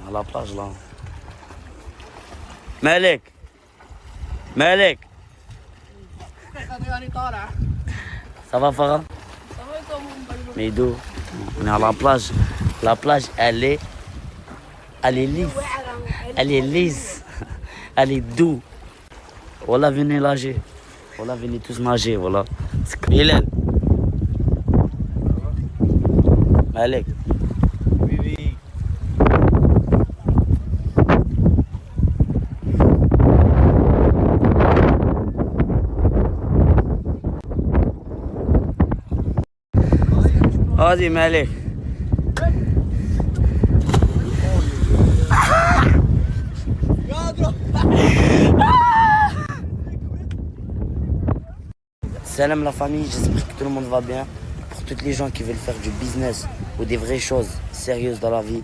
À la plage là. Malek. Malek. Ça va Farah? Mais d'où? On est à la plage. La plage elle est lisse. Elle est lisse. Elle est douce. Voilà, venez nager. Voilà, venez tous nager, voilà. Hélène. Malek. Oui, oui. Vas-y, Malek. Salam la famille, j'espère que tout le monde va bien. Pour toutes les gens qui veulent faire du business ou des vraies choses sérieuses dans la vie,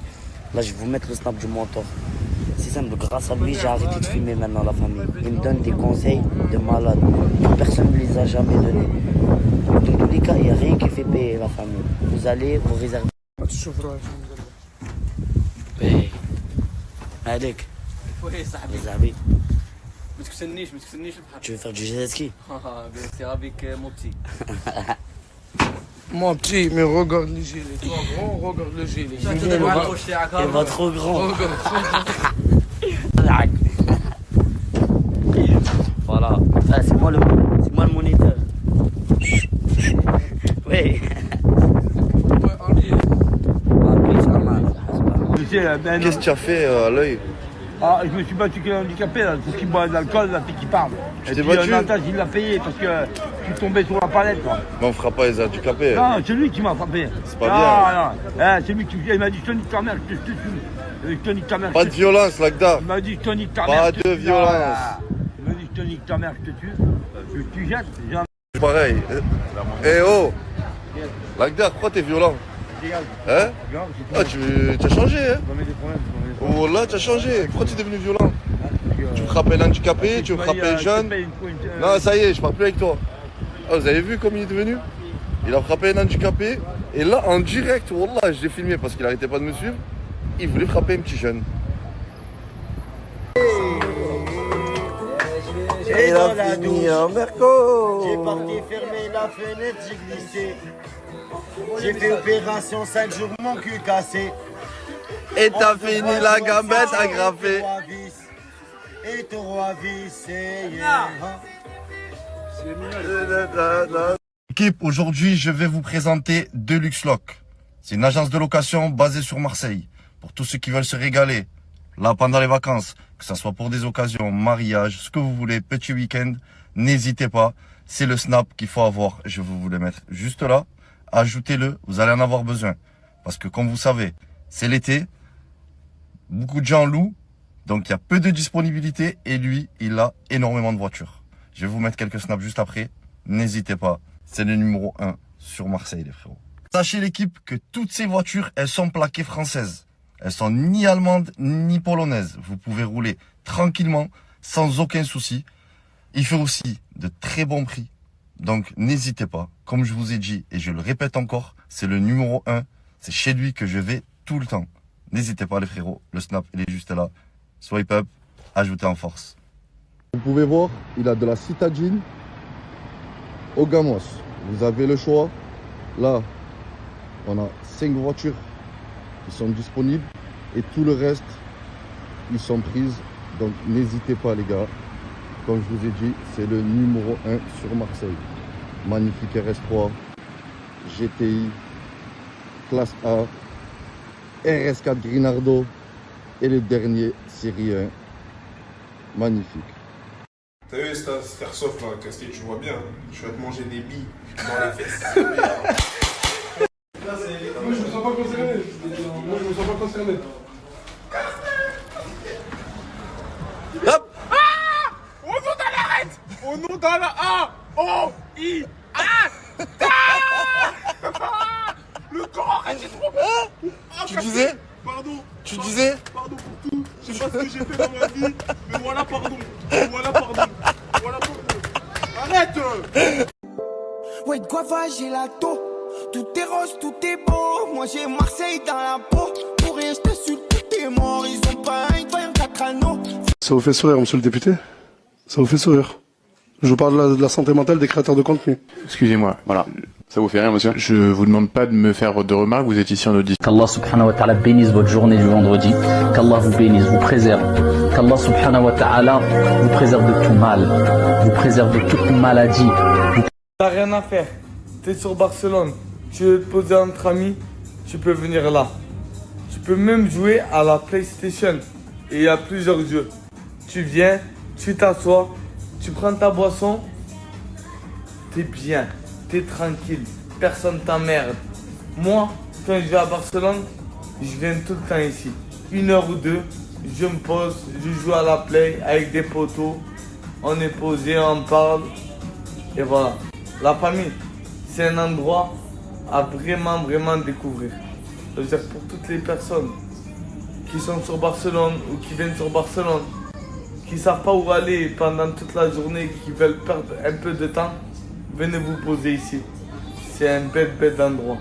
là je vais vous mettre le snap du mentor. C'est simple, grâce à lui j'ai arrêté de filmer maintenant la famille. Il me donne des conseils de malade que personne ne les a jamais donnés. Dans tous les cas, il n'y a rien qui fait payer la famille. Vous allez vous réserver. Malek. réservé. Tu veux faire du jet ski? Bien sûr, avec mon petit. Mon petit, mais regarde le gilet. Toi, grand, regarde le gilet. Il va trop grand. Voilà. Ah, c'est moi le moniteur. Oui. Qu'est-ce que tu as fait à l'œil? Ah, je me suis battu avec un handicapé, là, c'est qui boit de l'alcool, là, c'est qui parle. Tu t'es battu? Natas, il l'a payé parce que je suis tombé sur la palette, quoi. Mais on fera pas les handicapés. Non, c'est lui qui m'a frappé. C'est pas bien. Non, c'est lui qui il m'a dit je te nique ta mère, je te tue. Je te nique ta mère. Pas de violence, Lagda. Il m'a dit je te nique ta mère. Pas de violence. Il m'a dit je te nique ta mère, je te tue. Tu jettes, j'ai Pareil. Eh oh Lagda, pourquoi t'es violent? Hein? Ah, tu as changé, hein? Oh là, tu as changé. Pourquoi tu es devenu violent? Tu me frappes un handicapé, tu me frappes un jeune. Non, ça y est, je parle plus avec toi. Ah, vous avez vu comme il est devenu? Il a frappé un handicapé. Et là, en direct, wallah, je l'ai filmé parce qu'il arrêtait pas de me suivre. Il voulait frapper un petit jeune. Et dans la douche, j'ai parti fermer la fenêtre, j'ai glissé. J'ai fait opération 5 jours, mon cul cassé. Et t'as fini la gambette agrafée. Et ton roi vissé. Équipe, aujourd'hui, je vais vous présenter Deluxe Loc. C'est une agence de location basée sur Marseille. Pour tous ceux qui veulent se régaler, là, pendant les vacances, que ce soit pour des occasions, mariage, ce que vous voulez, petit week-end, n'hésitez pas. C'est le snap qu'il faut avoir. Je vais vous le mettre juste là. Ajoutez-le, vous allez en avoir besoin. Parce que comme vous savez, c'est l'été. Beaucoup de gens louent. Donc il y a peu de disponibilité. Et lui, il a énormément de voitures. Je vais vous mettre quelques snaps juste après. N'hésitez pas. C'est le numéro 1 sur Marseille, les frérots. Sachez l'équipe que toutes ces voitures, elles sont plaquées françaises. Elles sont ni allemandes ni polonaises. Vous pouvez rouler tranquillement, sans aucun souci. Il fait aussi de très bons prix. Donc n'hésitez pas. Comme je vous ai dit, et je le répète encore, c'est le numéro 1. C'est chez lui que je vais tout le temps. N'hésitez pas les frérots. Le snap, il est juste là. Swipe up, ajoutez en force. Vous pouvez voir, il a de la citadine au Gamos. Vous avez le choix. Là, on a 5 voitures qui sont disponibles et tout le reste, ils sont prises. Donc n'hésitez pas les gars. Comme je vous ai dit, c'est le numéro 1 sur Marseille. Magnifique RS3, GTI, classe A, RS4 Grinardo et le dernier série 1. Magnifique. T'as vu cet airsoft là, Casté, tu vois bien, je vais te manger des billes dans les fesses. Moi je me sens pas concerné. Moi je me sens pas concerné. Hop! Au nom de l'arrête! Au nom de la A! O! I! A! Le corps arrête, j'ai trop peur! Tu disais? Pardon! Tu disais? Pardon pour tout! Je sais pas ce que j'ai fait dans ma vie, mais voilà pardon! Voilà pardon! Voilà pardon! Arrête! Ouais, de quoi va, j'ai la taux. Tout est rose, tout est beau. Moi j'ai Marseille dans la peau. Pour rien, je t'insulte, tout est mort. Ils Ça vous fait sourire, monsieur le député? Ça vous fait sourire? Je vous parle de la santé mentale des créateurs de contenu. Excusez-moi. Voilà. Ça vous fait rien, monsieur? Je vous demande pas de me faire de remarques, vous êtes ici en audition. Qu'Allah subhanahu wa ta'ala bénisse votre journée du vendredi. Qu'Allah vous bénisse, vous préserve. Qu'Allah subhanahu wa ta'ala vous préserve de tout mal. Vous préserve de toute maladie. T'as rien à faire. T'es sur Barcelone. Tu veux te poser entre amis, tu peux venir là. Tu peux même jouer à la PlayStation. Et il y a plusieurs jeux. Tu viens, tu t'assois, tu prends ta boisson. T'es bien, t'es tranquille. Personne t'emmerde. Moi, quand je vais à Barcelone, je viens tout le temps ici. 1 heure ou 2, je me pose, je joue à la play avec des potos. On est posé, on parle. Et voilà. La famille, c'est un endroit à vraiment découvrir. Ça veut dire pour toutes les personnes qui sont sur Barcelone ou qui viennent sur Barcelone, qui ne savent pas où aller pendant toute la journée, qui veulent perdre un peu de temps, venez vous poser ici. C'est un bête endroit.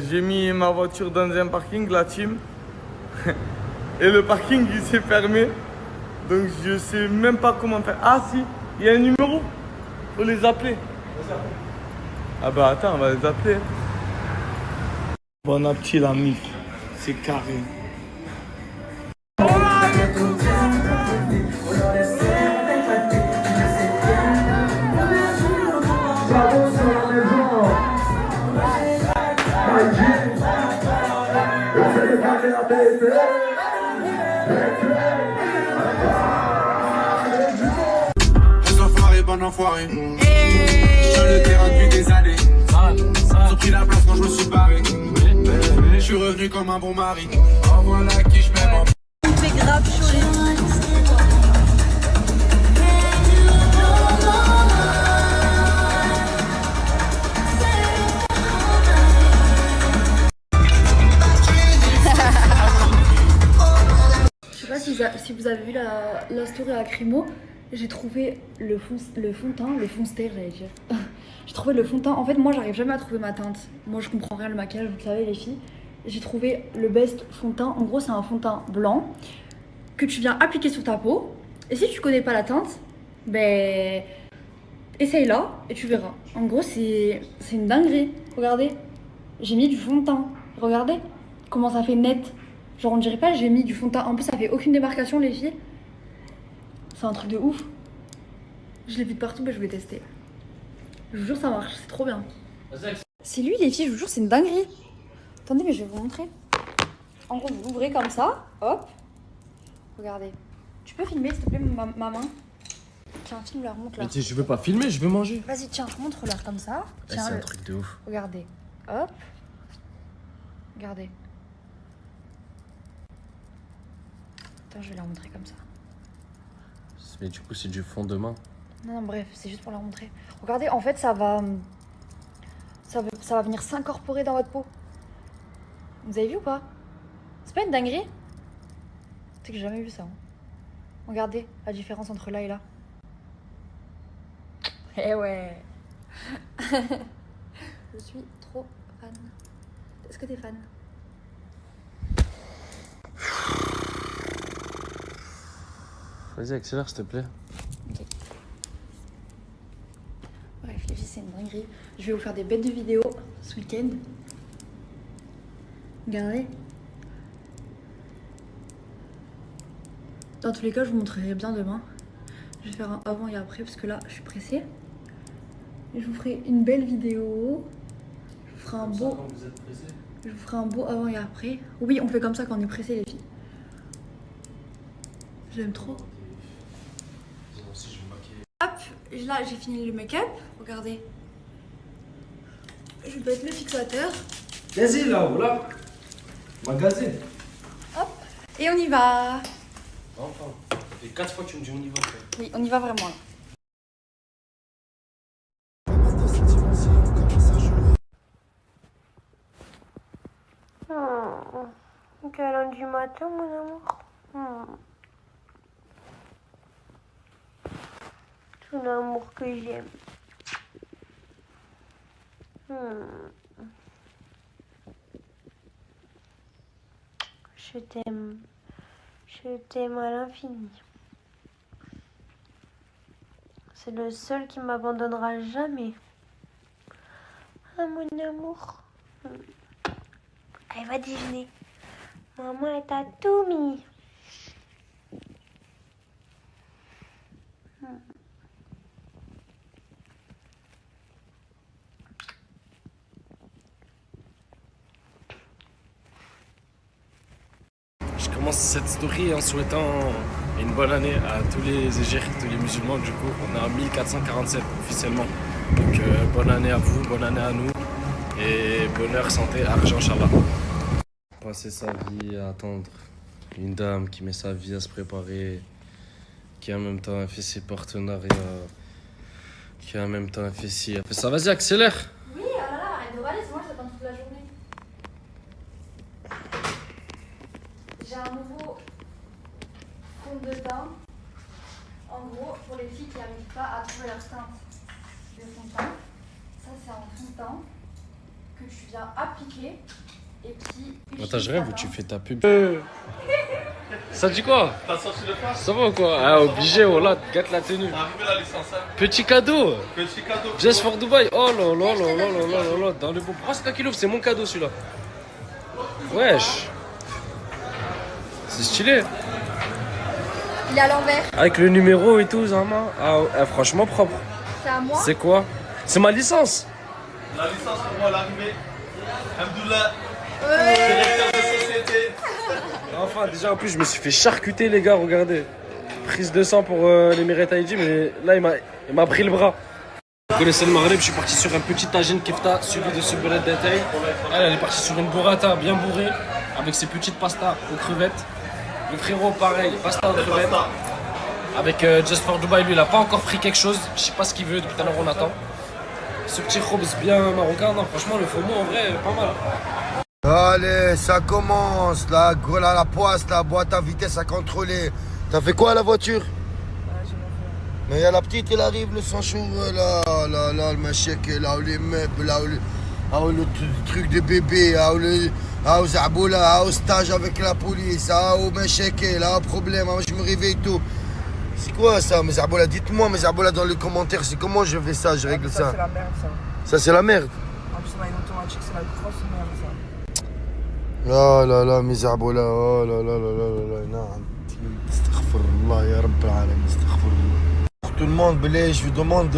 J'ai mis ma voiture dans un parking, la team, et le parking il s'est fermé, donc je sais même pas comment faire. Ah si, il y a un numéro, faut les appeler. Ah bah attends, on va les appeler. Bon appétit la mif, c'est carré. Bon enfoiré. Sur le terrain depuis des années. Ils ont pris la place quand je me suis barré. Je suis revenu comme un bon mari. Oh voilà qui je m'aime en. Il fait grave chaud les Je sais pas si vous avez vu la story à Crimo. J'ai trouvé le fond de teint, le fond de teint, j'allais dire. J'ai trouvé le fond de teint. En fait, moi, j'arrive jamais à trouver ma teinte. Moi, je comprends rien le maquillage, vous le savez, les filles. J'ai trouvé le best fond de teint. En gros, c'est un fond de teint blanc que tu viens appliquer sur ta peau. Et si tu connais pas la teinte, ben, essaye-la et tu verras. En gros, c'est une dinguerie. Regardez, j'ai mis du fond de teint. Regardez comment ça fait net. Genre, on dirait pas j'ai mis du fond de teint. En plus, ça fait aucune démarcation, les filles. C'est un truc de ouf. Je l'ai vu de partout, mais je vais tester. Je vous jure, ça marche, c'est trop bien. C'est lui, les filles, je vous jure, c'est une dinguerie. Attendez, mais je vais vous montrer. En gros, vous l'ouvrez comme ça, hop. Regardez. Tu peux filmer, s'il te plaît, ma main? Tiens, filme-leur, montre-leur. Je veux pas filmer, je veux manger. Vas-y, tiens, montre-leur comme ça. Tiens, c'est un truc de ouf. Regardez, hop. Regardez. Attends, je vais leur montrer comme ça. Mais du coup, c'est du fond de main. Non, bref, c'est juste pour leur montrer. Regardez, en fait, ça va venir s'incorporer dans votre peau. Vous avez vu ou pas? C'est pas une dinguerie? C'est que j'ai jamais vu ça. Hein. Regardez la différence entre là et là. Eh ouais. Je suis trop fan. Est-ce que t'es fan? Vas-y, accélère, s'il te plaît. Ok. Bref, les filles, c'est une dinguerie. Je vais vous faire des bêtes de vidéos ce week-end. Regardez. Dans tous les cas, je vous montrerai bien demain. Je vais faire un avant et après parce que là, je suis pressée. Et je vous ferai une belle vidéo. Je vous ferai un beau... Je vous ferai un beau avant et après. Oui, on fait comme ça quand on est pressé, les filles. J'aime trop. Hop, là j'ai fini le make-up. Regardez. Je vais mettre le fixateur. Vas-y là, voilà. Magazine. Hop, et on y va. Enfin, ça fait 4 fois que tu me dis on y va. Oui, on y va vraiment là. Câlin du matin, mon amour. Ton amour que j'aime. Je t'aime. Je t'aime à l'infini. C'est le seul qui m'abandonnera jamais. Ah, mon amour. Allez, va déjeuner. Maman, elle t'a tout mis. Je commence cette story en souhaitant une bonne année à tous les Égériques, tous les musulmans. Du coup, on est en 1447 officiellement. Donc bonne année à vous, bonne année à nous. Et bonheur, santé, argent, Inch'Allah. Passer sa vie à attendre une dame qui met sa vie à se préparer, qui en même temps a fait ses partenariats, qui en même temps a fait ci, a fait ça. Vas-y, accélère. Oui, oh là là, arrête de râler, moi j'attends toute la journée. J'ai un nouveau fond de teint. En gros, pour les filles qui n'arrivent pas à trouver leur teinte de fond de teint, ça c'est un fond de teint que tu viens appliquer et qui... Attends, je rêve où tu fais ta pub. Ça dit quoi? Ça va ou quoi? Ah, obligé, voilà, gâte la tenue. Petit cadeau. Petit cadeau. Just for Dubaï. Oh là là là là là là là. Dans le bon. Oh, c'est toi qui l'ouvre, c'est mon cadeau celui-là. Wesh. C'est stylé. Il est à l'envers. Avec le numéro et tout, Zama. Ah, franchement propre. C'est à moi? C'est quoi? C'est ma licence. La licence pour moi, l'arrivée. Alhamdoulilah. Ouais. Directeur de société. Enfin, déjà en plus, je me suis fait charcuter, les gars, regardez. Prise de sang pour l'Emirates ID, mais là, il m'a pris le bras. Vous connaissez le Maghreb, je suis parti sur un petit tagine kefta suivi de ce beurre d'étail. Elle est partie sur une burrata bien bourrée, avec ses petites pastas aux crevettes. Le frérot, pareil, pasta aux crevettes. Avec Just for Dubai, lui, il a pas encore pris quelque chose. Je sais pas ce qu'il veut, depuis tout à l'heure, on attend. Ce petit khobz bien marocain, non, franchement, le faux mot, en vrai, pas mal. Allez, ça commence, la poisse, la boîte à vitesse à contrôler. T'as fait quoi à la voiture? Mais y a la petite, elle arrive, le sang-chaud, là, le machek, là, où les meubles, là, où le truc de bébé, là, où Zaboula, là, au stage avec la police, là, où machek, là, problème, je me réveille tout. C'est quoi ça, mais Zaboula, dites-moi, mais Zaboula, dans les commentaires, c'est comment je fais ça, je règle ça? C'est la merde, ça. Ça, c'est la merde. En plus, on a une automatique, c'est la grosse merde, ça. لا لا لا مزعبو لا لا لا لا لا لا نعم استغفر الله يا رب العالمين استغفر الله. Tout le monde, Belé, je vous demande,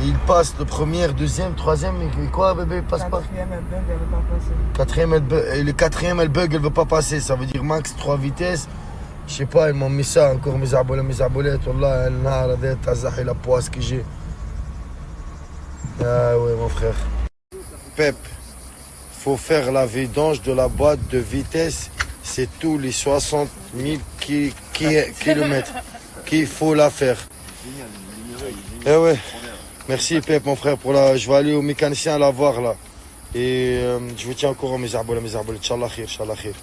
il passe le premier, deuxième, troisième, et quoi bébé, il passe pas? Quatrième, elle bug, elle veut pas passer. Le quatrième, elle bug, elle veut pas passer, ça veut dire max 3 vitesses. Je sais pas, ils m'ont mis ça encore, mes arboulettes, wallah, elle n'a la tête, et la poisse que j'ai. Ah ouais, mon frère. Pep. Faut faire la vidange de la boîte de vitesse, c'est tous les 60 000 kilomètres qu'il faut la faire. Eh ouais, merci Pep mon frère pour la. Je vais aller au mécanicien la voir là. Et je vous tiens au courant mes arboules, Inch'Allah khir, Inch'Allah khir.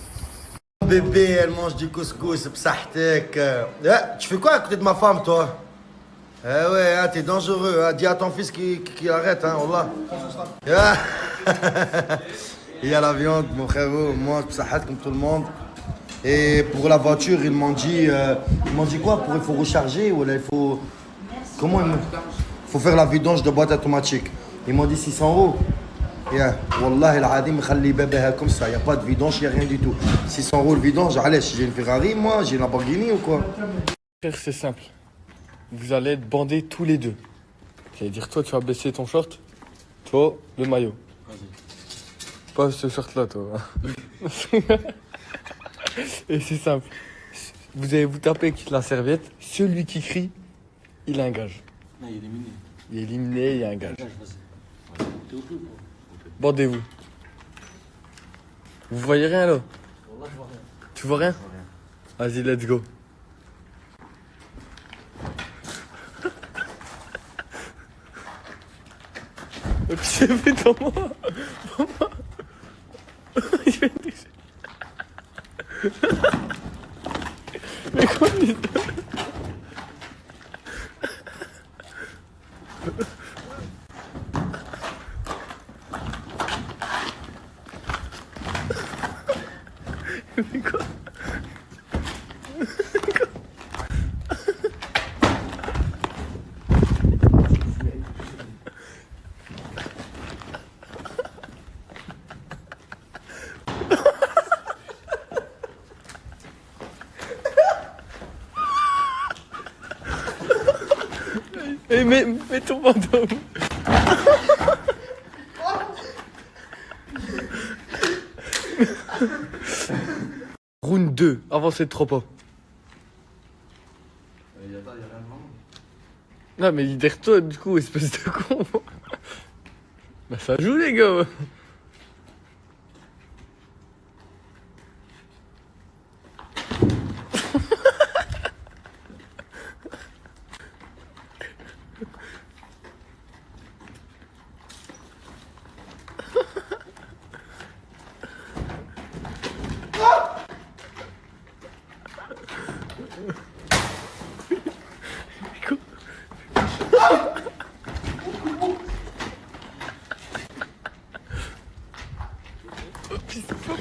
Bébé, elle mange du couscous, psahtek. Tu fais quoi à côté de ma femme toi? Eh ouais, hein, t'es dangereux, hein. Dis à ton fils qu'il arrête, hein, wallah. Il y a la viande, mon frérot, moi, je comme tout le monde. Et pour la voiture, ils m'ont dit quoi? Il faut recharger ou il faut... Comment il faut faire la vidange de boîte automatique. Ils m'ont dit 600 €. Yeah. Wallah, il khali bébé comme ça, il n'y a pas de vidange, il n'y a rien du tout. 600 € le vidange, allez, j'ai une Ferrari, moi, j'ai une Lamborghini ou quoi? C'est simple. Vous allez être bandés tous les deux. C'est-à-dire, toi, tu vas baisser ton short, toi, le maillot. Pas ce short-là, toi. Et c'est simple. Vous allez vous taper avec la serviette. Celui qui crie, il a un gage. Non, il est éliminé. Il est éliminé, il y a un gage. Bandez-vous. Vous voyez rien, là? Tu vois rien? Vas-y, let's go. Et puis c'est fait dans moi. Mais quoi il... Mais quoi? Mets ton fantôme. Round 2, avancez trop pas. Non mais libère-toi du coup, espèce de con. Bah ça joue les gars.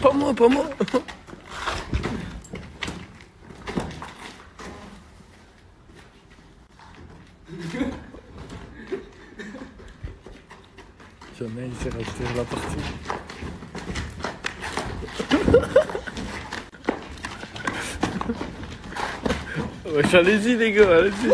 Pas moi, pas moi. Jamais il s'est resté la partie. Wesh, allez-y les gars, allez-y.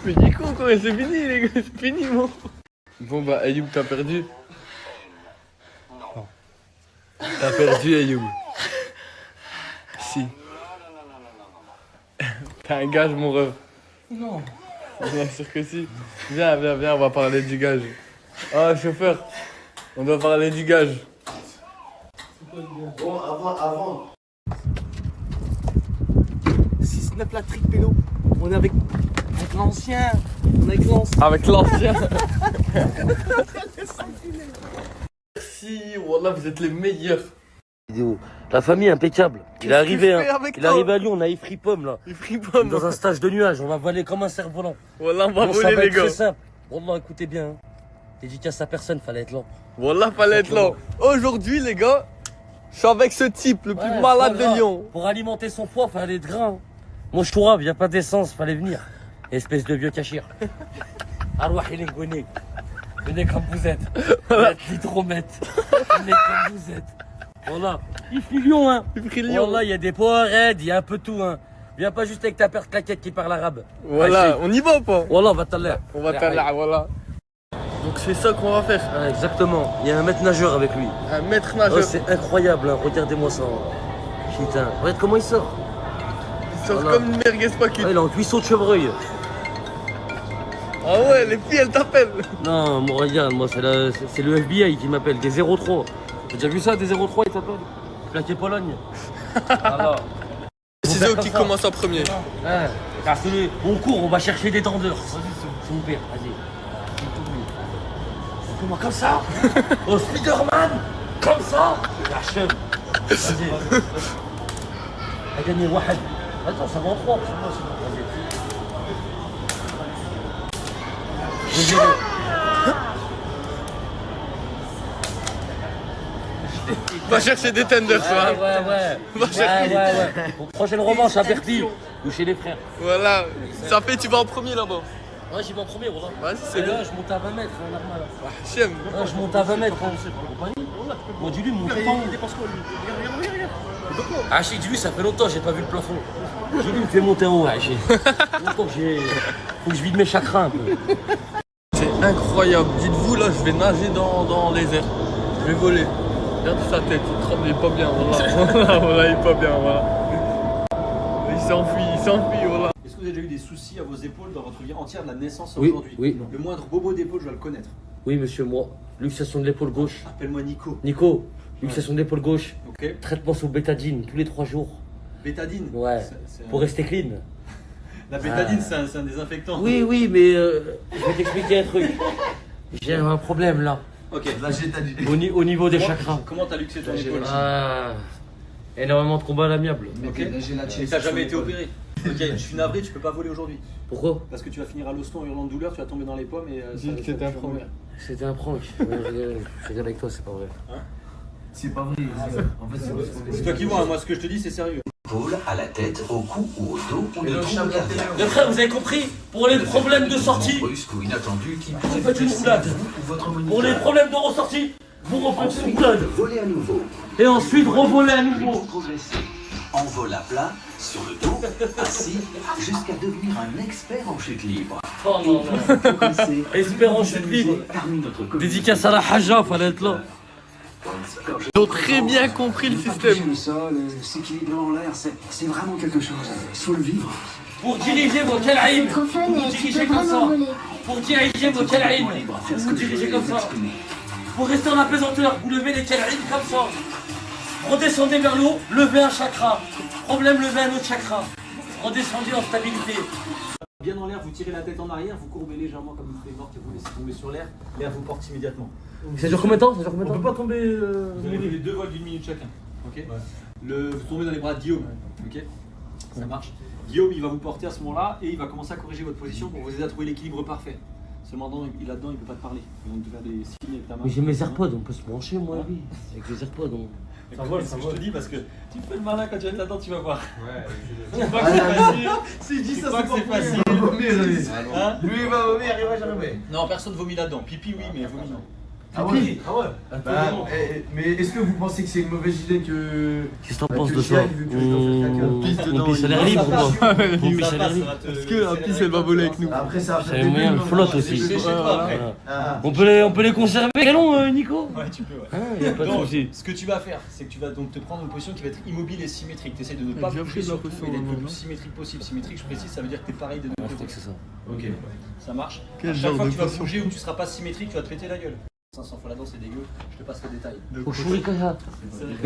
Mais dis quoi, c'est fini les gars, c'est fini moi. Bon bah Ayoub t'as perdu. Non. T'as perdu Ayoub. Si. T'as un gage mon ref. Non. Bien sûr que si. Viens, on va parler du gage. Ah chauffeur, on doit parler du gage. Bon, avant. 6-9 la trique pélo. On est avec l'ancien. On est avec l'ancien. Avec l'ancien. Merci, wallah vous êtes les meilleurs. La famille impeccable. Il est arrivé, hein. Il est arrivé à Lyon, on a Ifri Pomme là. Ifri Pomme. Dans un stage de nuage, on va voler comme un cerf-volant. Wallah on va Bon, voler ça va les être gars. très simple. Wallah écoutez bien. Hein. Dédicace à personne, fallait être là. Wallah fallait être là. Aujourd'hui les gars, je suis avec ce type, le plus malade de Lyon. Pour alimenter son foie, fallait être gras. Hein. Moi je trouve, y a pas d'essence, fallait venir. Espèce de vieux cachir. Arwah il est gouné. Venez comme vous êtes. L'hydromètre. Venez comme vous êtes. Voilà. Ifri Lyon, hein. Ifri Lyon. Voilà, il y a des poirettes, il y a un peu tout, hein. Viens pas juste avec ta paire de claquettes qui parle arabe. Voilà, on y va ou pas? Voilà, on va t'aller. On va t'aller, voilà. Donc c'est ça qu'on va faire. Ah, exactement. Il y a un maître nageur avec lui. Un maître nageur. Oh, c'est incroyable, hein. Regardez-moi ça. Putain. Regarde comment il sort. Il sort comme une merguez pas cuite. Ah, il est en cuisseau de chevreuil. Ah ouais, les filles elles t'appellent. Non, moi regarde, moi c'est le FBI qui m'appelle, des 03. T'as déjà vu ça, des 03 ils t'appellent? Plaqué Pologne. Alors. Ciseaux qui commence en premier. Ouais, casse-le. On court, on va chercher des tendeurs. Vas-y, c'est mon père, vas-y. Comment comme ça? Oh Spiderman. Comme ça. La chèvre. Vas-y. A gagné Wahed. Attends, ça va en 3. Va chercher des tenders, ça. Ouais. Va chercher. Ouais. Pour prochaine revanche à Berthier ou chez les frères. Voilà. Ça fait, tu vas en premier là-bas. Ouais, j'y vais en premier, voilà. Vas-y, c'est là, bien. je monte à 20 mètres, hein, normal. Chien. Ouais, je monte à 20 mètres, hein. Bon, dis-lui, mon temps. Ah, dis-lui, ça fait longtemps, j'ai pas vu le plafond. Dis-lui, me fait monter en haut, Hachi. Longtemps que j'ai. Faut que je vide mes chakrins un peu. C'est incroyable. Dites-vous, là, je vais nager dans les airs. Je vais voler. Regarde sa tête, il tremble, il est pas bien, voilà, il est pas bien, voilà. Il s'enfuit, voilà. Est-ce que vous avez déjà eu des soucis à vos épaules dans votre vie entière de la naissance à Oui, aujourd'hui? oui. Le moindre bobo d'épaule, je dois le connaître. Oui, monsieur, moi. Luxation de l'épaule gauche. Appelle-moi Nico. Nico, luxation d'épaule gauche. Ok. Traitement sous bétadine tous les 3 jours. Bétadine. Ouais. Pour rester clean. La bétadine, c'est un désinfectant. Oui, oui, mais je vais t'expliquer un truc. J'ai un problème là. Ok. Au niveau des chakras. Comment t'as luxé ton épaule? Énormément de combats à l'amiable. Ok. Et t'as jamais été opéré? Ok, je suis navré, tu peux pas voler aujourd'hui. Pourquoi? Parce que tu vas finir à l'hosto en hurlant de douleur, tu vas tomber dans les pommes et C'était un prank. C'était un prank. Je rigole avec toi, c'est pas vrai. Hein? C'est pas vrai. En fait, c'est toi qui vois, hein. Moi ce que je te dis c'est sérieux. Épaule, à la tête, au cou ou au dos, ou le trou cardiaque. Les frères, vous avez compris? Pour les problèmes de sortie, Brusque ou inattendu qui vous faites une roulade. Pour les problèmes de ressortie, vous refaites une roulade. Voler à nouveau. Et ensuite revoler à nouveau. Progresser. En vol à plat, sur le dos, assis, jusqu'à devenir un expert en chute libre. Oh non, non. Expert en chute libre. Dédicace à la Haja, fallait être là. Ils ont très bien compris le système. Le sol, s'équilibrer en l'air, c'est vraiment quelque chose. Il faut le vivre. Pour diriger vos Kal'aïm, vous dirigez comme ça. Pour diriger vos Kal'aïm, vous dirigez comme ça. Pour rester en apesanteur, vous levez les Kal'aïm comme ça. Redescendez vers le haut, levez un chakra. Problème, levez un autre chakra. Redescendez en stabilité. Bien en l'air, vous tirez la tête en arrière, vous courbez légèrement comme une feuille morte et vous laissez tomber sur l'air. L'air vous porte immédiatement. Ça dure combien de temps? On peut pas tomber. Vous avez les 2 vols d'1 minute chacun. Ok. Vous tombez dans les bras de Guillaume. Ok. Ça marche. Guillaume, il va vous porter à ce moment-là et il va commencer à corriger votre position pour vous aider à trouver l'équilibre parfait. Seulement là-dedans, il peut pas te parler. Ils vont te faire des signes avec ta main. Mais j'ai mes AirPods, on peut se brancher, moi, lui. Avec les AirPods, on. Ça vole, ça vole. Je te dis parce que tu fais le malin quand tu vas être là-dedans, tu vas voir. Ouais, c'est pas que c'est facile. Si je dis ça, c'est pas facile. Il va vomir, lui, il va vomir, il va jamais. Non, personne vomit là-dedans. Pipi, oui, mais vomi non. Ah ouais? Ah ouais. Mais est-ce que vous pensez que c'est une mauvaise idée que. Qu'est-ce que t'en penses de ça? On pisse à l'air libre ou quoi? On pisse à l'air libre. Est-ce que la pisse elle va voler avec nous? Après, ça va faire des moyens de flotte aussi. On peut les conserver, allons, Nico? Ouais, tu peux, ouais. Y a pas de soucis. Ce que tu vas faire, c'est que tu vas donc te prendre une position qui va être immobile et symétrique. Tu essaies de ne pas bouger sur tout et d'être le plus symétrique possible. Symétrique, je précise, ça veut dire que tu es pareil de deux côtés. C'est ça. Ok, ça marche. À chaque fois que tu vas bouger ou que tu seras pas symétrique, tu vas te péter la gueule. 500 fois la danse, c'est dégueu, je te passe le détail. Au chourikaya.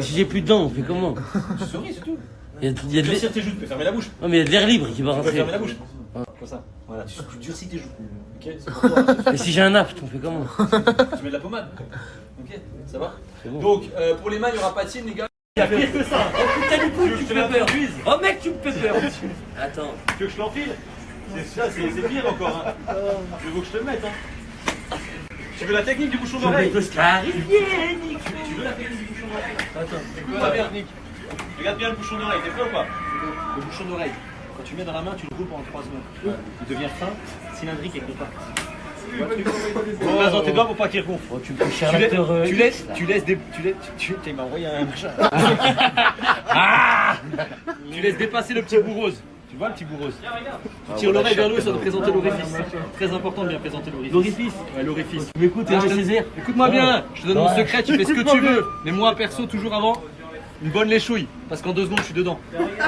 Si j'ai plus de dents, on fait comment? Tu souris, c'est tout. Il y a Tu durcis tes joues, tu peux fermer la bouche. Non, mais il y a de l'air libre qui va Tu peux rentrer. fermer la bouche. Comme ça, voilà, tu durcis tes joues. Ok, c'est pour toi. Et si j'ai un aft, on fait comment? Tu mets de la pommade. Ok, ça va bon. Donc, pour les mains, il n'y aura pas de signe, les gars. Il y a pire que ça. Oh putain du coup, tu me fais peur. Oh mec, tu me fais peur. Attends. Tu veux que je l'enfile? C'est pire encore. Hein. Je veux que je te le mette. Hein. Tu veux la technique du bouchon d'oreille? Tu veux la technique du bouchon d'oreille? Attends, écoute-moi bien. Regarde bien le bouchon d'oreille, t'es prêt ou pas? Le bouchon d'oreille, quand tu le mets dans la main, tu le roules pendant 3 secondes. Il devient fin, cylindrique avec le pas. Tu passes dans tes doigts pour pas qu'il regonfle. Tu peux cher l'acteur. Tu m'as envoyé un machin. Tu laisses dépasser le petit bout rose. Tu vois le petit bout rose? Tu tires l'oreille vers le haut, ça doit présenter l'orifice. Très important de bien présenter l'orifice. L'orifice? Ouais, l'orifice. Tu m'écoutes, Césaire? Écoute-moi bien, je te donne mon secret, tu fais ce que tu veux. Mais moi, perso, toujours avant, une bonne léchouille. Parce qu'en 2 secondes, je suis dedans.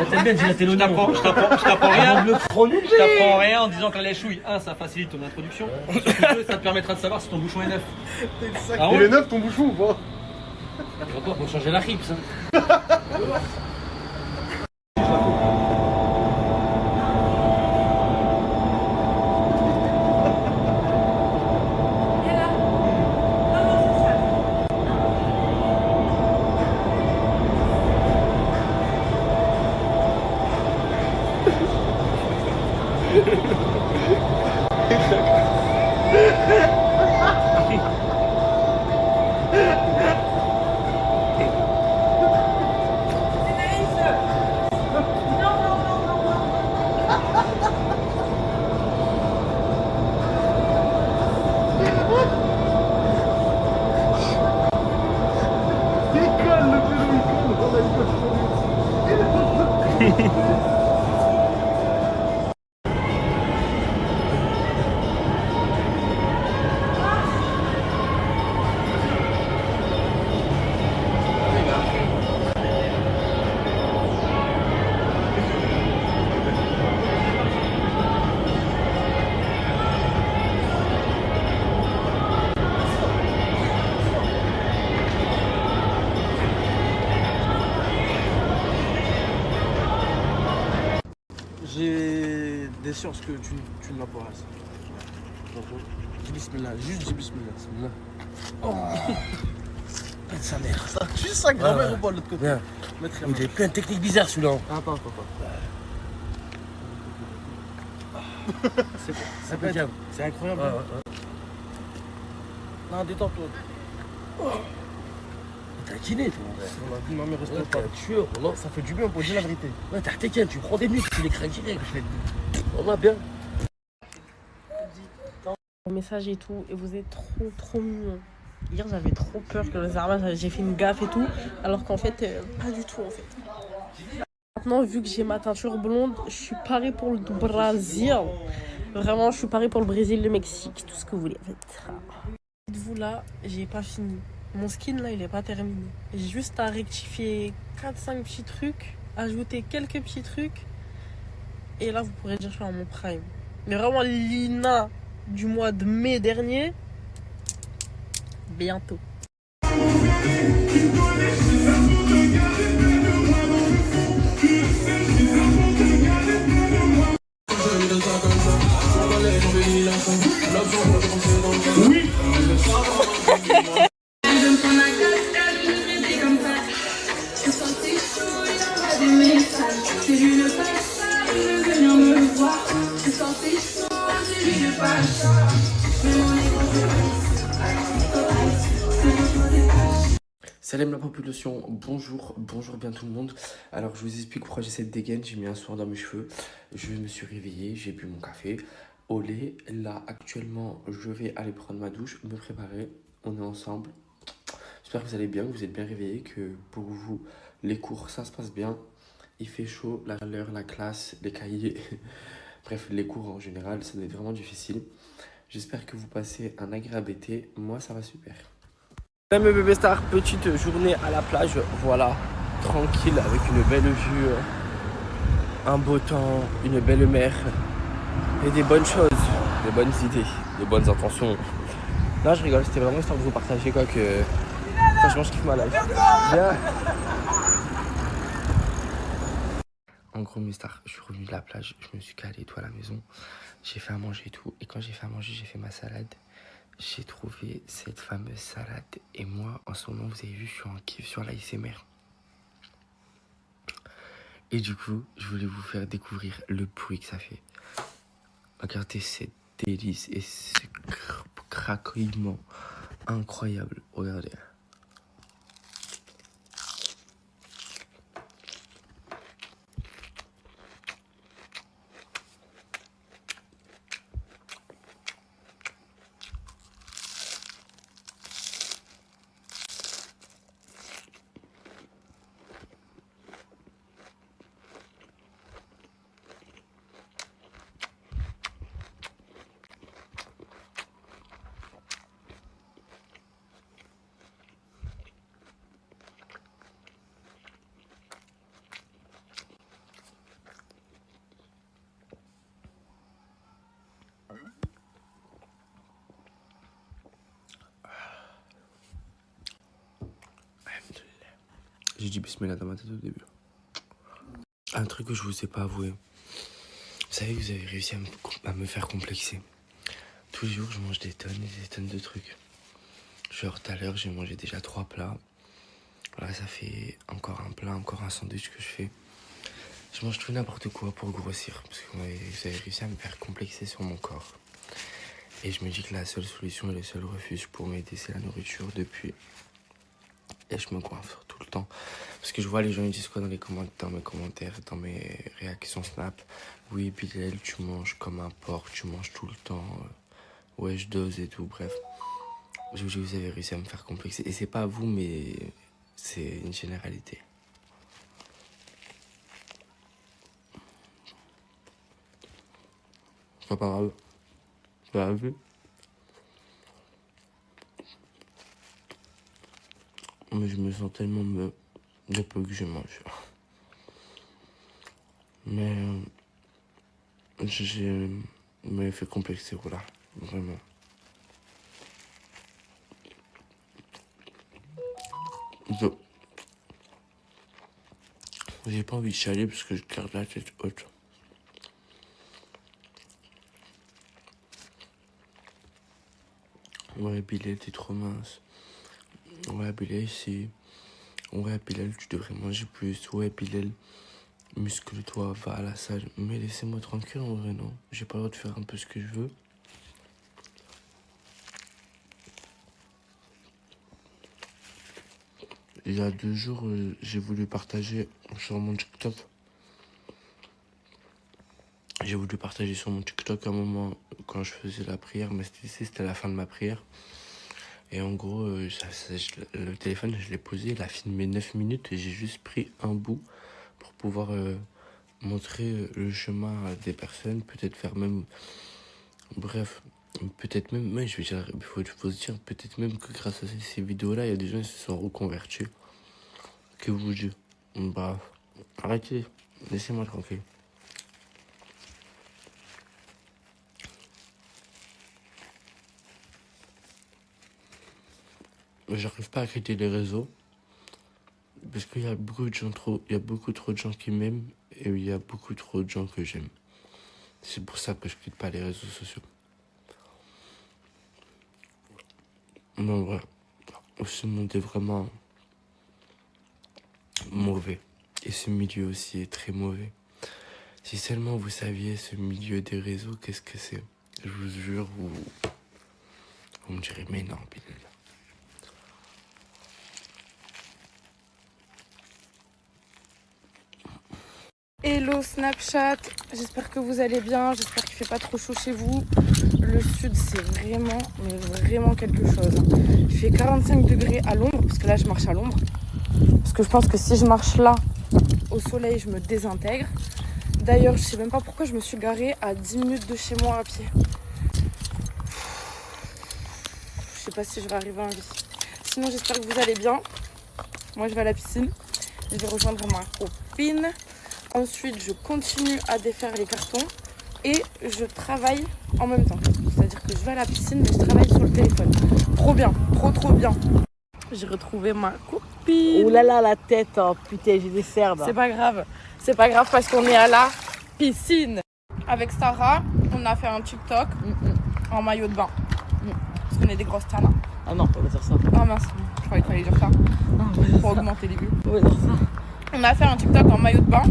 T'aimes bien dire Je t'apprends rien. Je t'apprends rien en disant que la léchouille, 1, ça facilite ton introduction. Surtout 2, ça te permettra de savoir si ton bouchon est neuf. Il est neuf ton bouchon ou pas? Faut changer la ripe, ça. des sciences que tu n'as pas. Dis bismillah, juste dis bismillah. Bismillah. Oh. Sa mère. Ça tue sa grand-mère ou pas de l'autre côté? Il est plein de techniques bizarres celui-là. Attends. C'est incroyable. Ouais. Non, détends-toi. T'as kiné toi. On a dit ma mère reste pas. T'es un tueur, voilà. Ça fait du bien pour dire la vérité. Ouais, t'as tequin, tu prends des muscles, tu les craques direct. On va bien. Message et tout, et vous êtes trop mignons. Hier j'avais trop peur que les armes, j'ai fait une gaffe et tout, alors qu'en fait pas du tout en fait. Maintenant vu que j'ai ma teinture blonde, je suis parée pour le Brésil. Vraiment je suis parée pour le Brésil, le Mexique, tout ce que vous voulez en fait. Dites-vous là, j'ai pas fini. Mon skin là il est pas terminé. J'ai juste à rectifier 4-5 petits trucs, ajouter quelques petits trucs, et là vous pourrez dire que je suis en mon prime. Mais vraiment Lina du mois de mai dernier, bientôt. Oui. Salam la population, bonjour bien tout le monde. Alors je vous explique pourquoi j'ai cette dégaine, j'ai mis un soin dans mes cheveux. Je me suis réveillé, j'ai bu mon café au lait. Là actuellement je vais aller prendre ma douche, me préparer, on est ensemble. J'espère que vous allez bien, que vous êtes bien réveillés, que pour vous les cours ça se passe bien. Il fait chaud, la chaleur, la classe, les cahiers, bref les cours en général ça doit être vraiment difficile. J'espère que vous passez un agréable été, moi ça va super. Mes bébés stars, petite journée à la plage, voilà, tranquille avec une belle vue, un beau temps, une belle mer et des bonnes choses, des bonnes idées, des bonnes intentions. Là je rigole, c'était vraiment histoire de vous partager quoi que franchement je kiffe ma life. Bien. En gros mes stars, je suis revenu de la plage, je me suis calé tout à la maison, j'ai fait à manger et tout, et quand j'ai fait à manger j'ai fait ma salade. J'ai trouvé cette fameuse salade et moi en ce moment vous avez vu je suis en kiff sur l'ASMR. Et du coup je voulais vous faire découvrir le bruit que ça fait. Regardez cette délice et ce craquement incroyable, regardez. J'ai dit bismillah dans ma tête au début. Un truc que je vous ai pas avoué. Vous savez que vous avez réussi à me faire complexer. Tous les jours je mange des tonnes et des tonnes de trucs. Genre tout à l'heure j'ai mangé déjà 3 plats. Là ça fait encore un plat, encore un sandwich que je fais. Je mange tout n'importe quoi pour grossir. Parce que vous avez réussi à me faire complexer sur mon corps. Et je me dis que la seule solution et le seul refuge pour m'aider c'est la nourriture depuis. Et je me coiffe tout le temps. Parce que je vois les gens ils disent quoi dans mes commentaires, dans mes réactions Snap. Oui, Bilal, tu manges comme un porc, tu manges tout le temps. Ouais, je dose et tout, bref. Je vous dis que vous avez réussi à me faire complexer. Et c'est pas vous, mais c'est une généralité. C'est pas grave. C'est pas grave. Mais je me sens tellement mieux de peu que je mange. Mais je me fait complexer, voilà, vraiment. J'ai pas envie de chialer parce que je garde la tête haute. Ouais, Bilal, t'es trop mince. Ouais, Bilal, c'est... Ouais, Bilal, tu devrais manger plus. Ouais, Bilal, muscle-toi, va à la salle. Mais laissez-moi tranquille, en vrai, non. J'ai pas le droit de faire un peu ce que je veux. Il y a 2 jours, j'ai voulu partager sur mon TikTok. J'ai voulu partager sur mon TikTok un moment quand je faisais la prière, mais c'était la fin de ma prière. Et en gros, le téléphone, je l'ai posé, il a filmé 9 minutes et j'ai juste pris un bout pour pouvoir montrer le chemin à des personnes, peut-être faire même... Bref, peut-être même, je vais dire, il faut se dire, peut-être même que grâce à ces vidéos-là, il y a des gens qui se sont reconvertis. Que vous dites? Bah, arrêtez, laissez-moi tranquille. J'arrive pas à quitter les réseaux parce qu'il y a beaucoup de gens il y a beaucoup trop de gens qui m'aiment et il y a beaucoup trop de gens que j'aime. C'est pour ça que je quitte pas les réseaux sociaux. Non, vrai, ce monde est vraiment mauvais et ce milieu aussi est très mauvais. Si seulement vous saviez ce milieu des réseaux, qu'est-ce que c'est? Je vous jure, vous me direz mais non, Bilal. Hello Snapchat, j'espère que vous allez bien, j'espère qu'il fait pas trop chaud chez vous. Le sud c'est vraiment, mais vraiment quelque chose. Il fait 45 degrés à l'ombre, parce que là je marche à l'ombre. Parce que je pense que si je marche là, au soleil, je me désintègre. D'ailleurs, je sais même pas pourquoi je me suis garée à 10 minutes de chez moi à pied. Je sais pas si je vais arriver en vie. Sinon j'espère que vous allez bien. Moi je vais à la piscine, je vais rejoindre ma copine. Ensuite, je continue à défaire les cartons et je travaille en même temps. C'est-à-dire que je vais à la piscine, mais je travaille sur le téléphone. Trop bien, trop bien. J'ai retrouvé ma copine. Oh là là, la tête, oh putain, j'ai des cernes. C'est pas grave parce qu'on est à la piscine. Avec Sarah, on a fait un TikTok en maillot de bain. Parce qu'on est des grosses tanas. Ah non, on va dire ça. Ah mince, je croyais qu'il fallait dire ça. Non, pour augmenter les vues. On va dire ça. On a fait un TikTok en maillot de bain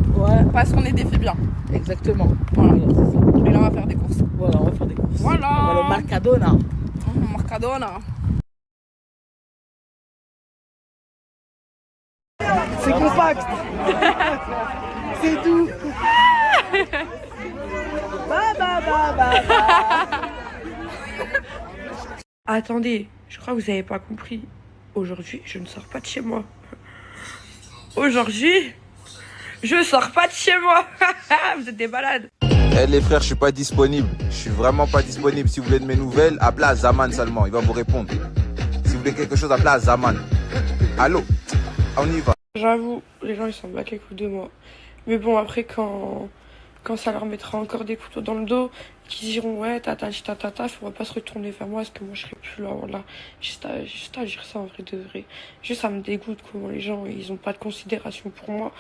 parce qu'on est des filles bien. Exactement. Voilà. Et là, on va faire des courses. Voilà, on va faire des courses. Voilà. On va aller au Mercadona. Mercadona. C'est compact. C'est doux. Attendez, je crois que vous avez pas compris. Aujourd'hui, je ne sors pas de chez moi. Aujourd'hui, je sors pas de chez moi. Vous êtes des malades. Eh les frères, je suis pas disponible. Je suis vraiment pas disponible. Si vous voulez de mes nouvelles, appelez à Zaman seulement. Il va vous répondre. Si vous voulez quelque chose, appelez à Zaman. Allô, on y va. J'avoue, les gens ils s'en battent les couilles de moi. Mais bon, après quand ça leur mettra encore des couteaux dans le dos, qu'ils diront ouais, tata, faudra pas se retourner vers moi parce que moi je serai plus là, voilà. Juste à dire ça en vrai de vrai. Juste ça me dégoûte comment les gens ils ont pas de considération pour moi.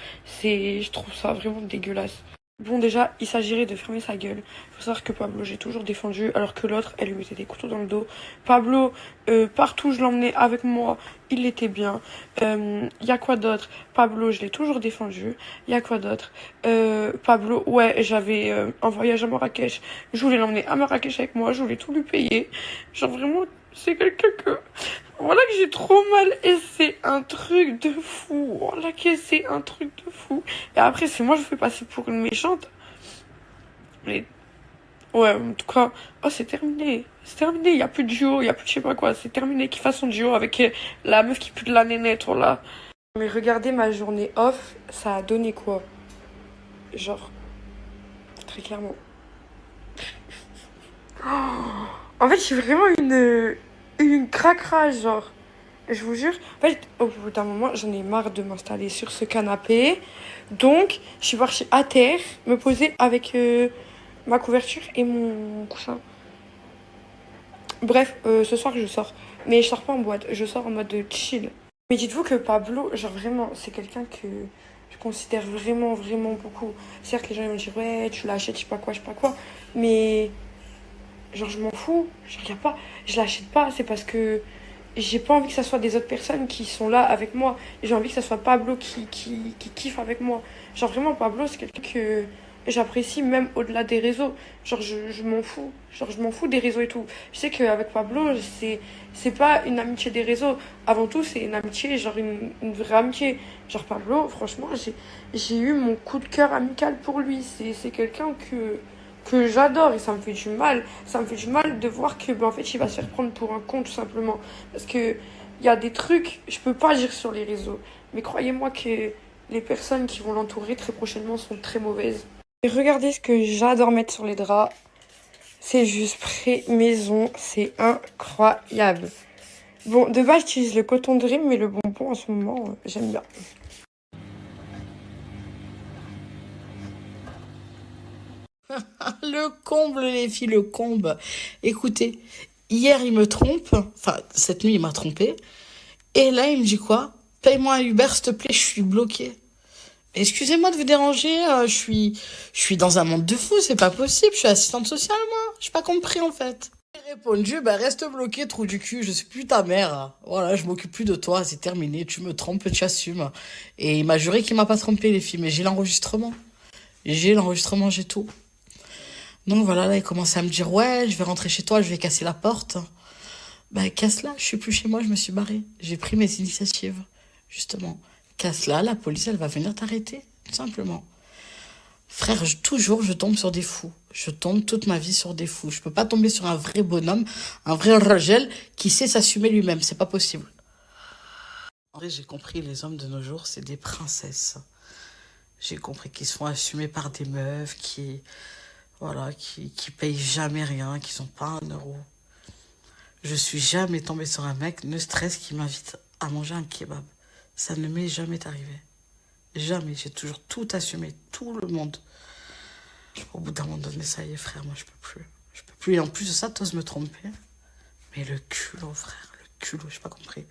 Je trouve ça vraiment dégueulasse. Bon déjà, il s'agirait de fermer sa gueule. Il faut savoir que Pablo, j'ai toujours défendu, alors que l'autre, elle lui mettait des couteaux dans le dos. Pablo, partout je l'emmenais avec moi, il était bien. Y a quoi d'autre? Pablo, je l'ai toujours défendu. Y a quoi d'autre? Pablo, ouais, j'avais un voyage à Marrakech. Je voulais l'emmener à Marrakech avec moi, je voulais tout lui payer. Genre vraiment, c'est quelqu'un que... Voilà que j'ai trop mal et c'est un truc de fou. Voilà que c'est un truc de fou. Et après, c'est moi je fais passer pour une méchante. Mais ouais, en tout cas, oh c'est terminé. C'est terminé, il n'y a plus de duo, il n'y a plus de je sais pas quoi. C'est terminé qu'il fasse son duo avec la meuf qui pue de la nénette, voilà. Mais regardez ma journée off, ça a donné quoi? Genre, très clairement. En fait, je suis vraiment une cracrage, genre. Je vous jure. En fait, au bout d'un moment, j'en ai marre de m'installer sur ce canapé. Donc, je suis partie à terre, me poser avec ma couverture et mon coussin. Bref, ce soir, je sors. Mais je sors pas en boîte, je sors en mode chill. Mais dites-vous que Pablo, genre vraiment, c'est quelqu'un que je considère vraiment, vraiment beaucoup. C'est-à-dire que les gens ils vont dire, ouais, tu l'achètes, je sais pas quoi. Mais Genre, je m'en fous. Je regarde pas. Je l'achète pas. C'est parce que j'ai pas envie que ça soit des autres personnes qui sont là avec moi. J'ai envie que ça soit Pablo qui kiffe avec moi. Genre, vraiment, Pablo, c'est quelqu'un que j'apprécie même au-delà des réseaux. Genre, je m'en fous. Genre, je m'en fous des réseaux et tout. Je sais qu'avec Pablo, c'est pas une amitié des réseaux. Avant tout, c'est une amitié, genre une vraie amitié. Genre, Pablo, franchement, j'ai eu mon coup de cœur amical pour lui. C'est quelqu'un que j'adore et ça me fait du mal. Ça me fait du mal de voir que, en fait, il va se faire prendre pour un con, tout simplement. Parce que il y a des trucs, je peux pas dire sur les réseaux. Mais croyez-moi que les personnes qui vont l'entourer très prochainement sont très mauvaises. Et regardez ce que j'adore mettre sur les draps. C'est juste prêt maison. C'est incroyable. Bon, de base, j'utilise le coton de Dream, mais le bonbon, en ce moment, j'aime bien. Le comble, les filles, le comble. Écoutez, hier, il me trompe. Enfin, cette nuit, il m'a trompé. Et là, il me dit quoi? Paye-moi un Uber, s'il te plaît, je suis bloquée. Excusez-moi de vous déranger, je suis dans un monde de fou, c'est pas possible, je suis assistante sociale, moi. J'ai pas compris, en fait. J'ai répondu, reste bloqué, trou du cul, je suis plus ta mère. Voilà, je m'occupe plus de toi, c'est terminé, tu me trompes, tu assumes. Et il m'a juré qu'il m'a pas trompé, les filles, mais j'ai l'enregistrement. J'ai tout. Donc voilà, là, il commençait à me dire, ouais, je vais rentrer chez toi, je vais casser la porte. Casse-la, je suis plus chez moi, je me suis barrée. J'ai pris mes initiatives, justement. Casse-la, la police, elle va venir t'arrêter, tout simplement. Frère, toujours, je tombe sur des fous. Je tombe toute ma vie sur des fous. Je peux pas tomber sur un vrai bonhomme, un vrai Rajel qui sait s'assumer lui-même. C'est pas possible. En vrai, j'ai compris, les hommes de nos jours, c'est des princesses. J'ai compris qu'ils se font assumer par des meufs qui payent jamais rien, qui sont pas un euro. Je suis jamais tombée sur un mec, ne stress, qui m'invite à manger un kebab. Ça ne m'est jamais arrivé. Jamais. J'ai toujours tout assumé. Tout le monde. Au bout d'un moment donné, ça y est, frère, moi, je peux plus. Je peux plus. Et en plus de ça, t'oses me tromper. Mais le culot, frère. Le culot, j'ai pas compris.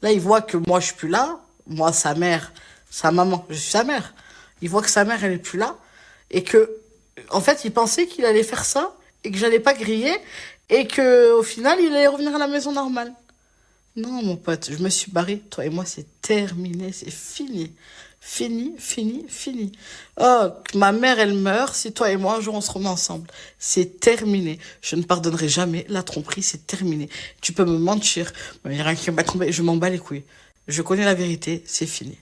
Là, il voit que moi, je suis plus là. Moi, sa mère, sa maman, je suis sa mère. Il voit que sa mère, elle est plus là. Et que, en fait, il pensait qu'il allait faire ça. Et que j'allais pas griller. Et que, au final, il allait revenir à la maison normale. Non, mon pote, je me suis barrée. Toi et moi, c'est terminé, c'est fini. Fini. Oh, que ma mère, elle meurt, si toi et moi, un jour, on se remet ensemble. C'est terminé. Je ne pardonnerai jamais la tromperie, c'est terminé. Tu peux me mentir, mais il n'y a rien qui m'a trompé, je m'en bats les couilles. Je connais la vérité, c'est fini.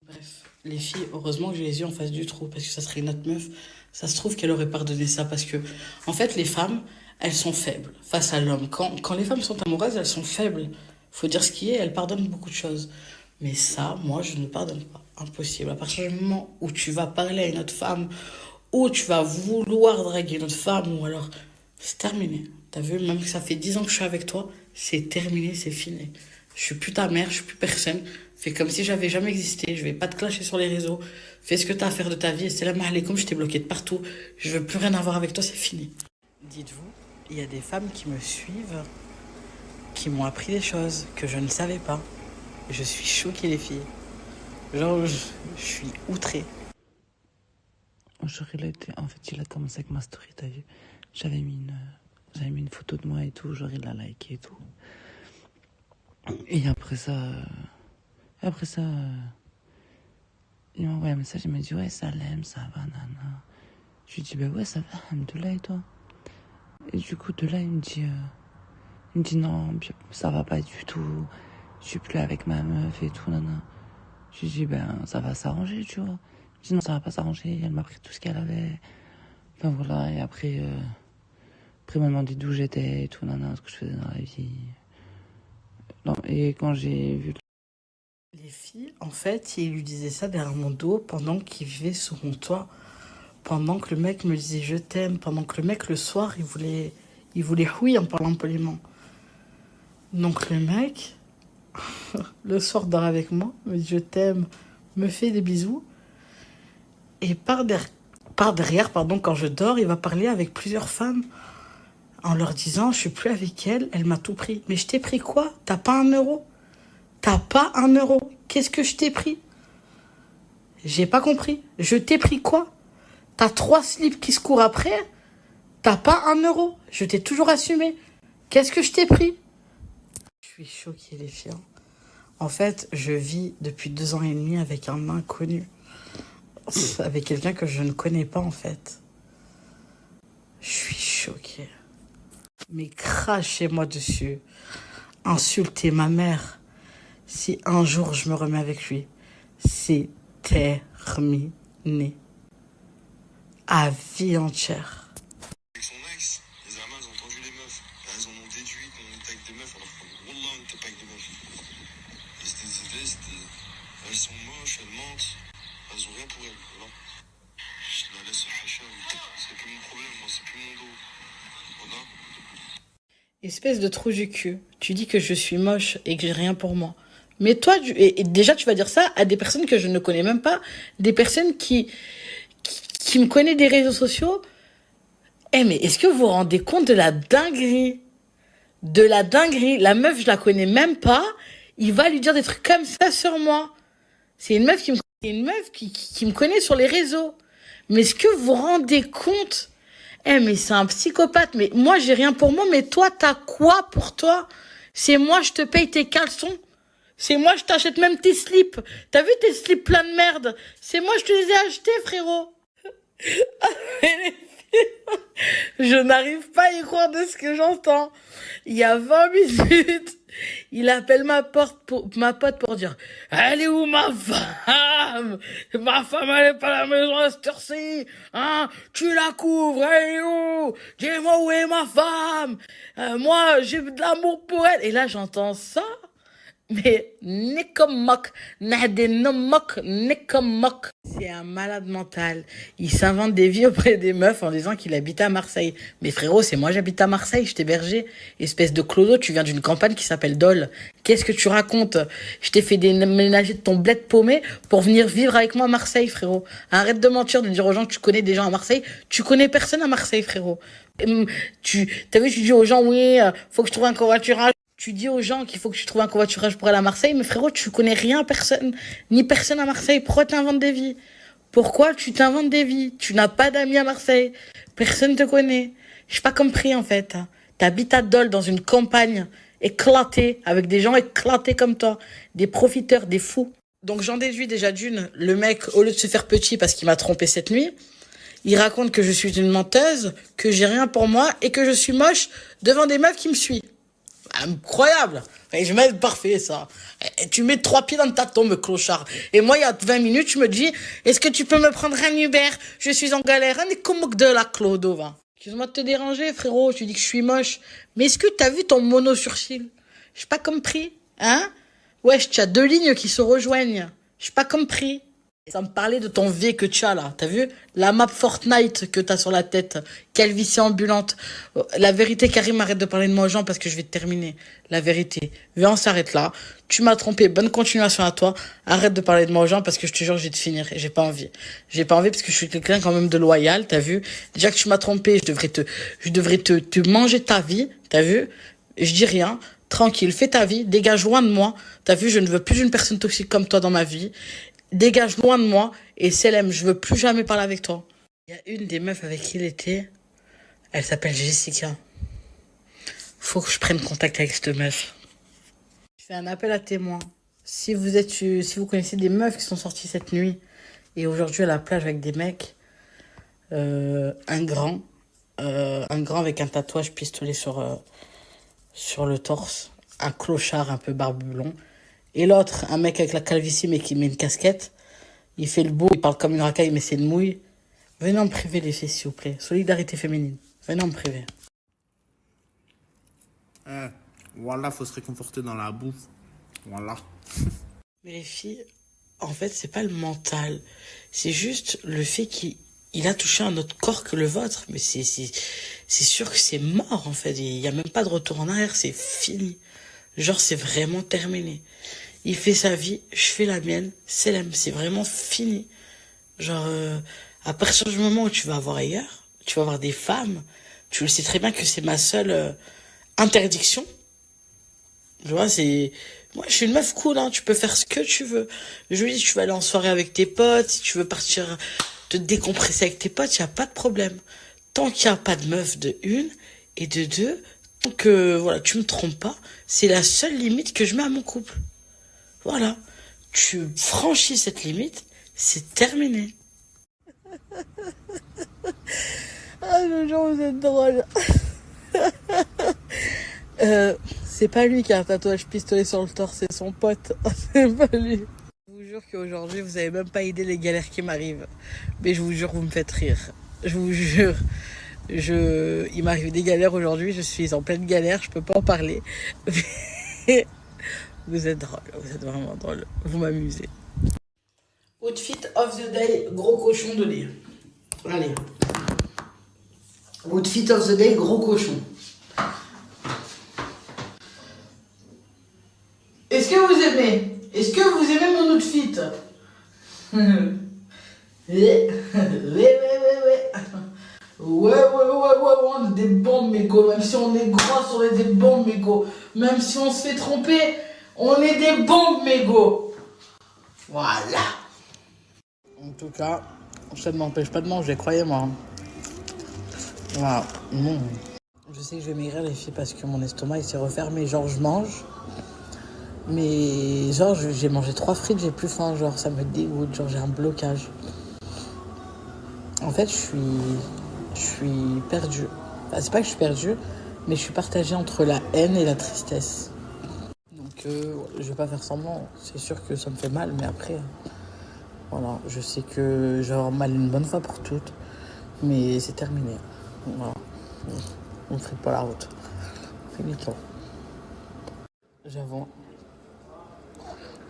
Bref, les filles, heureusement que j'ai les yeux en face du trou, parce que ça serait une autre meuf. Ça se trouve qu'elle aurait pardonné ça, parce que, en fait, les femmes, elles sont faibles face à l'homme. Quand les femmes sont amoureuses, elles sont faibles. Faut dire ce qui est, elles pardonnent beaucoup de choses. Mais ça, moi, je ne pardonne pas. Impossible. À partir du moment où tu vas parler à une autre femme, ou tu vas vouloir draguer une autre femme, ou alors, c'est terminé. T'as vu, même que ça fait 10 ans que je suis avec toi, c'est terminé, c'est fini. Je suis plus ta mère, je suis plus personne. Fais comme si j'avais jamais existé. Je vais pas te clasher sur les réseaux. Fais ce que t'as à faire de ta vie. Salam alaikum, je t'ai bloqué de partout. Je veux plus rien avoir avec toi, c'est fini. Dites-vous, il y a des femmes qui me suivent, qui m'ont appris des choses que je ne savais pas. Je suis choquée, les filles. Genre, je suis outrée. Genre, en fait, il a commencé avec ma story, t'as vu? J'avais mis une photo de moi et tout, genre, il a liké et tout. Et après ça, il m'a envoyé un message, il m'a dit, ouais, ça l'aime, ça va, nana. Je lui dis, ouais, ça va, alhamdoulilah, et toi? Et du coup, de là, il me dit, non, ça va pas du tout. Je suis plus avec ma meuf et tout, nana. Je lui dis, ça va s'arranger, tu vois. Je dis, non, ça va pas s'arranger. Elle m'a pris tout ce qu'elle avait. Enfin, voilà. Et après il m'a demandé d'où j'étais et tout, nana, ce que je faisais dans la vie. Non, et quand j'ai vu... Les filles, en fait, il lui disait ça derrière mon dos pendant qu'il vivait sur mon toit. Pendant que le mec me disait je t'aime. Pendant que le mec, le soir, il voulait oui en parlant poliment. Donc le mec... le soir dort avec moi, me dit je t'aime, me fait des bisous et par derrière, quand je dors, il va parler avec plusieurs femmes en leur disant je suis plus avec elle, elle m'a tout pris. Mais je t'ai pris quoi? T'as pas 1 euro? T'as pas 1 euro? Qu'est-ce que je t'ai pris? J'ai pas compris. Je t'ai pris quoi? T'as 3 slips qui se courent après? T'as pas 1 euro. Je t'ai toujours assumé. Qu'est-ce que je t'ai pris? Je suis choquée, les filles. En fait, je vis depuis 2 ans et demi avec un inconnu. Avec quelqu'un que je ne connais pas, en fait. Je suis choquée. Mais crachez-moi dessus. Insultez ma mère. Si un jour je me remets avec lui, c'est terminé. À vie entière. Avec son ex, les Armands ont entendu les meufs. Elles en ont déduit qu'on était avec des meufs alors que Wallah, on n'était pas avec des meufs. Elles sont moches, elles mentent. Elles ont rien pour elles. Voilà. Je la laisse au Hacham. C'est plus mon problème, moi, c'est plus mon dos. Voilà. Espèce de trou du cul. Tu dis que je suis moche et que j'ai rien pour moi. Mais toi, et déjà, tu vas dire ça à des personnes que je ne connais même pas, des personnes qui me connaissent des réseaux sociaux. Eh, mais est-ce que vous vous rendez compte de la dinguerie? De la dinguerie. La meuf, je la connais même pas. Il va lui dire des trucs comme ça sur moi. C'est une meuf qui me connaît sur les réseaux. Mais est-ce que vous vous rendez compte? Eh, mais c'est un psychopathe. Mais moi, j'ai rien pour moi. Mais toi, t'as quoi pour toi? C'est moi, je te paye tes caleçons. C'est moi, je t'achète même tes slips. T'as vu tes slips pleins de merde? C'est moi, je te les ai achetés, frérot. Je n'arrive pas à y croire de ce que j'entends. Il y a 20 minutes, il appelle ma pote pour dire « Elle est où ma femme? Ma femme, elle est pas à la maison à cette heure-ci. Hein? Tu la couvres, elle est où? Dis-moi où est ma femme? Moi, j'ai de l'amour pour elle. » Et là, j'entends ça. Mais Nikomok, Nadenomok, Nikomok. C'est un malade mental. Il s'invente des vies auprès des meufs en disant qu'il habite à Marseille. Mais frérot, c'est moi, j'habite à Marseille, je t'ai hébergé. Espèce de clodo, tu viens d'une campagne qui s'appelle Dole. Qu'est-ce que tu racontes? Je t'ai fait déménager de ton bled paumé pour venir vivre avec moi à Marseille, frérot. Arrête de mentir, de dire aux gens que tu connais des gens à Marseille. Tu connais personne à Marseille, frérot. T'as vu, tu dis aux gens, oui, faut que je trouve un covoiturage. Tu dis aux gens qu'il faut que tu trouves un covoiturage pour aller à Marseille, mais frérot, tu connais rien à personne, ni personne à Marseille. Pourquoi t'inventes des vies? Pourquoi tu t'inventes des vies? Tu n'as pas d'amis à Marseille. Personne te connaît. J'ai pas compris, en fait. T'habites à Dole, dans une campagne éclatée, avec des gens éclatés comme toi. Des profiteurs, des fous. Donc j'en déduis déjà d'une, le mec, au lieu de se faire petit parce qu'il m'a trompé cette nuit, il raconte que je suis une menteuse, que j'ai rien pour moi et que je suis moche devant des meufs qui me suivent. Incroyable. Et je mets parfait, ça. Et tu mets 3 pieds dans ta tombe, clochard. Et moi, il y a 20 minutes, je me dis, est-ce que tu peux me prendre un Uber? Je suis en galère. On est comme de la clodo, va. Excuse-moi de te déranger, frérot. Tu dis que je suis moche. Mais est-ce que t'as vu ton mono sourcil? J'ai pas compris. Hein? Wesh, tu as 2 lignes qui se rejoignent. J'ai pas compris. Ça me parlait de ton V que tu as là, t'as vu? La map Fortnite que t'as sur la tête, calvitie ambulante. La vérité, Karim, arrête de parler de moi aux gens parce que je vais te terminer. La vérité. Viens, on s'arrête là. Tu m'as trompé, bonne continuation à toi. Arrête de parler de moi aux gens parce que je te jure, je vais te finir. Et j'ai pas envie. J'ai pas envie parce que je suis quelqu'un quand même de loyal, t'as vu? Déjà que tu m'as trompé, je devrais te manger ta vie, t'as vu? Je dis rien. Tranquille, fais ta vie, dégage loin de moi. T'as vu, je ne veux plus d'une personne toxique comme toi dans ma vie. Dégage loin de moi et Selem, je veux plus jamais parler avec toi. Il y a une des meufs avec qui il était, elle s'appelle Jessica. Faut que je prenne contact avec cette meuf. Je fais un appel à témoins. Si vous connaissez des meufs qui sont sorties cette nuit et aujourd'hui à la plage avec des mecs, un grand avec un tatouage pistolet sur le torse, un clochard un peu barbelon. Et l'autre, un mec avec la calvitie mais qui met une casquette. Il fait le beau, il parle comme une racaille mais c'est une mouille. Venez en privé les filles s'il vous plaît. Solidarité féminine. Venez en privé. Voilà, faut se réconforter dans la bouffe. Voilà. Mais les filles, en fait, c'est pas le mental. C'est juste le fait qu'il a touché un autre corps que le vôtre. Mais c'est sûr que c'est mort en fait. Il n'y a même pas de retour en arrière, c'est fini. Genre, c'est vraiment terminé. Il fait sa vie, je fais la mienne, c'est vraiment fini. Genre, à partir du moment où tu vas avoir ailleurs, tu vas avoir des femmes, tu le sais très bien que c'est ma seule interdiction. Tu vois, moi, je suis une meuf cool, hein, tu peux faire ce que tu veux. Je lui dis, tu vas aller en soirée avec tes potes, si tu veux partir te décompresser avec tes potes, y a pas de problème. tant qu'il n'y a pas de meuf de une, et de deux, tant que voilà, tu me trompes pas, c'est la seule limite que je mets à mon couple. Voilà. Tu franchis cette limite, c'est terminé. Ah, le genre, vous êtes drôle. C'est pas lui qui a un tatouage pistolet sur le torse, c'est son pote. C'est pas lui. Je vous jure qu'aujourd'hui, vous avez même pas idée les galères qui m'arrivent. Mais je vous jure, vous me faites rire. Je vous jure. Il m'arrive des galères aujourd'hui, je suis en pleine galère, je peux pas en parler. Mais vous êtes drôle, vous êtes vraiment drôle. Vous m'amusez. Outfit of the day, gros cochon de lit. Allez. Outfit of the day, gros cochon. Est-ce que vous aimez? Est-ce que vous aimez mon outfit? Ouais. Ouais, on est des bombes, mégo. Même si on est gros, on est des bombes, mégo. Même si on se fait tromper, on est des bombes, mégo. Voilà. En tout cas, ça ne m'empêche pas de manger, croyez-moi. Voilà. Je sais que je vais maigrir, les filles, parce que mon estomac il s'est refermé. Genre, je mange. Mais genre, j'ai mangé 3 frites, j'ai plus faim. Genre, ça me dégoûte. Genre, j'ai un blocage. En fait, je suis perdue. Enfin, c'est pas que je suis perdue, mais je suis partagée entre la haine et la tristesse. Donc, je vais pas faire semblant. C'est sûr que ça me fait mal, mais après, voilà, je sais que je vais avoir mal une bonne fois pour toutes, mais c'est terminé. Voilà. On ne ferait pas la route. Finito. J'avoue.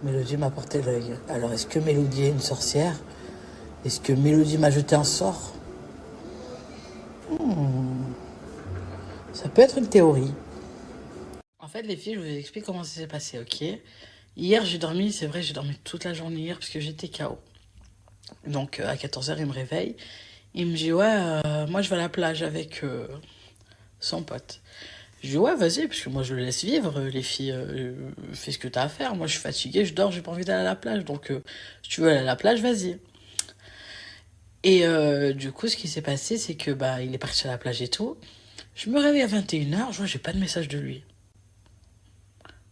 Mélodie m'a porté l'œil. Alors, est-ce que Mélodie est une sorcière? Est-ce que Mélodie m'a jeté un sort? Ça peut être une théorie. En fait, les filles, je vous explique comment ça s'est passé, ok? Hier, j'ai dormi, c'est vrai, j'ai dormi toute la journée hier parce que j'étais KO. Donc, à 14h, il me réveille. Il me dit, ouais, moi, je vais à la plage avec son pote. Je dis, ouais, vas-y, parce que moi, je le laisse vivre. Les filles, fais ce que t'as à faire. Moi, je suis fatiguée, je dors, j'ai pas envie d'aller à la plage. Donc, si tu veux aller à la plage, vas-y. Et du coup, ce qui s'est passé, c'est que il est parti à la plage et tout. Je me réveille à 21h, je vois, j'ai pas de message de lui.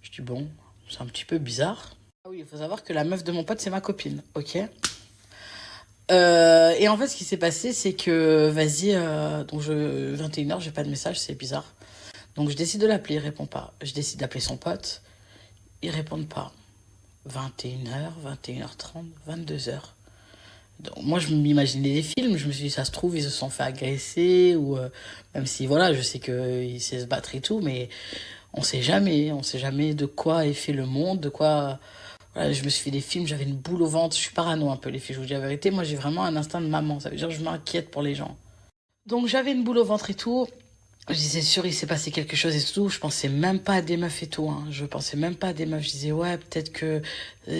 Je dis, bon, c'est un petit peu bizarre. Ah oui, il faut savoir que la meuf de mon pote, c'est ma copine, ok? Et en fait, ce qui s'est passé, c'est que, vas-y, 21h, j'ai pas de message, c'est bizarre. Donc, je décide de l'appeler, il répond pas. Je décide d'appeler son pote, ils répondent pas. 21h, 21h30, 22h. Donc, moi, je m'imaginais des films, je me suis dit, ça se trouve, ils se sont fait agresser, ou même si, voilà, je sais qu'il sait se battre et tout, mais on sait jamais de quoi est fait le monde, de quoi... Voilà, je me suis fait des films, j'avais une boule au ventre, je suis parano un peu, les filles, je vous dis la vérité, moi, j'ai vraiment un instinct de maman, ça veut dire que je m'inquiète pour les gens. Donc, j'avais une boule au ventre et tout, je disais, sûr, il s'est passé quelque chose et tout. Je pensais même pas à des meufs et tout. Hein. Je pensais même pas à des meufs. Je disais, ouais, peut-être que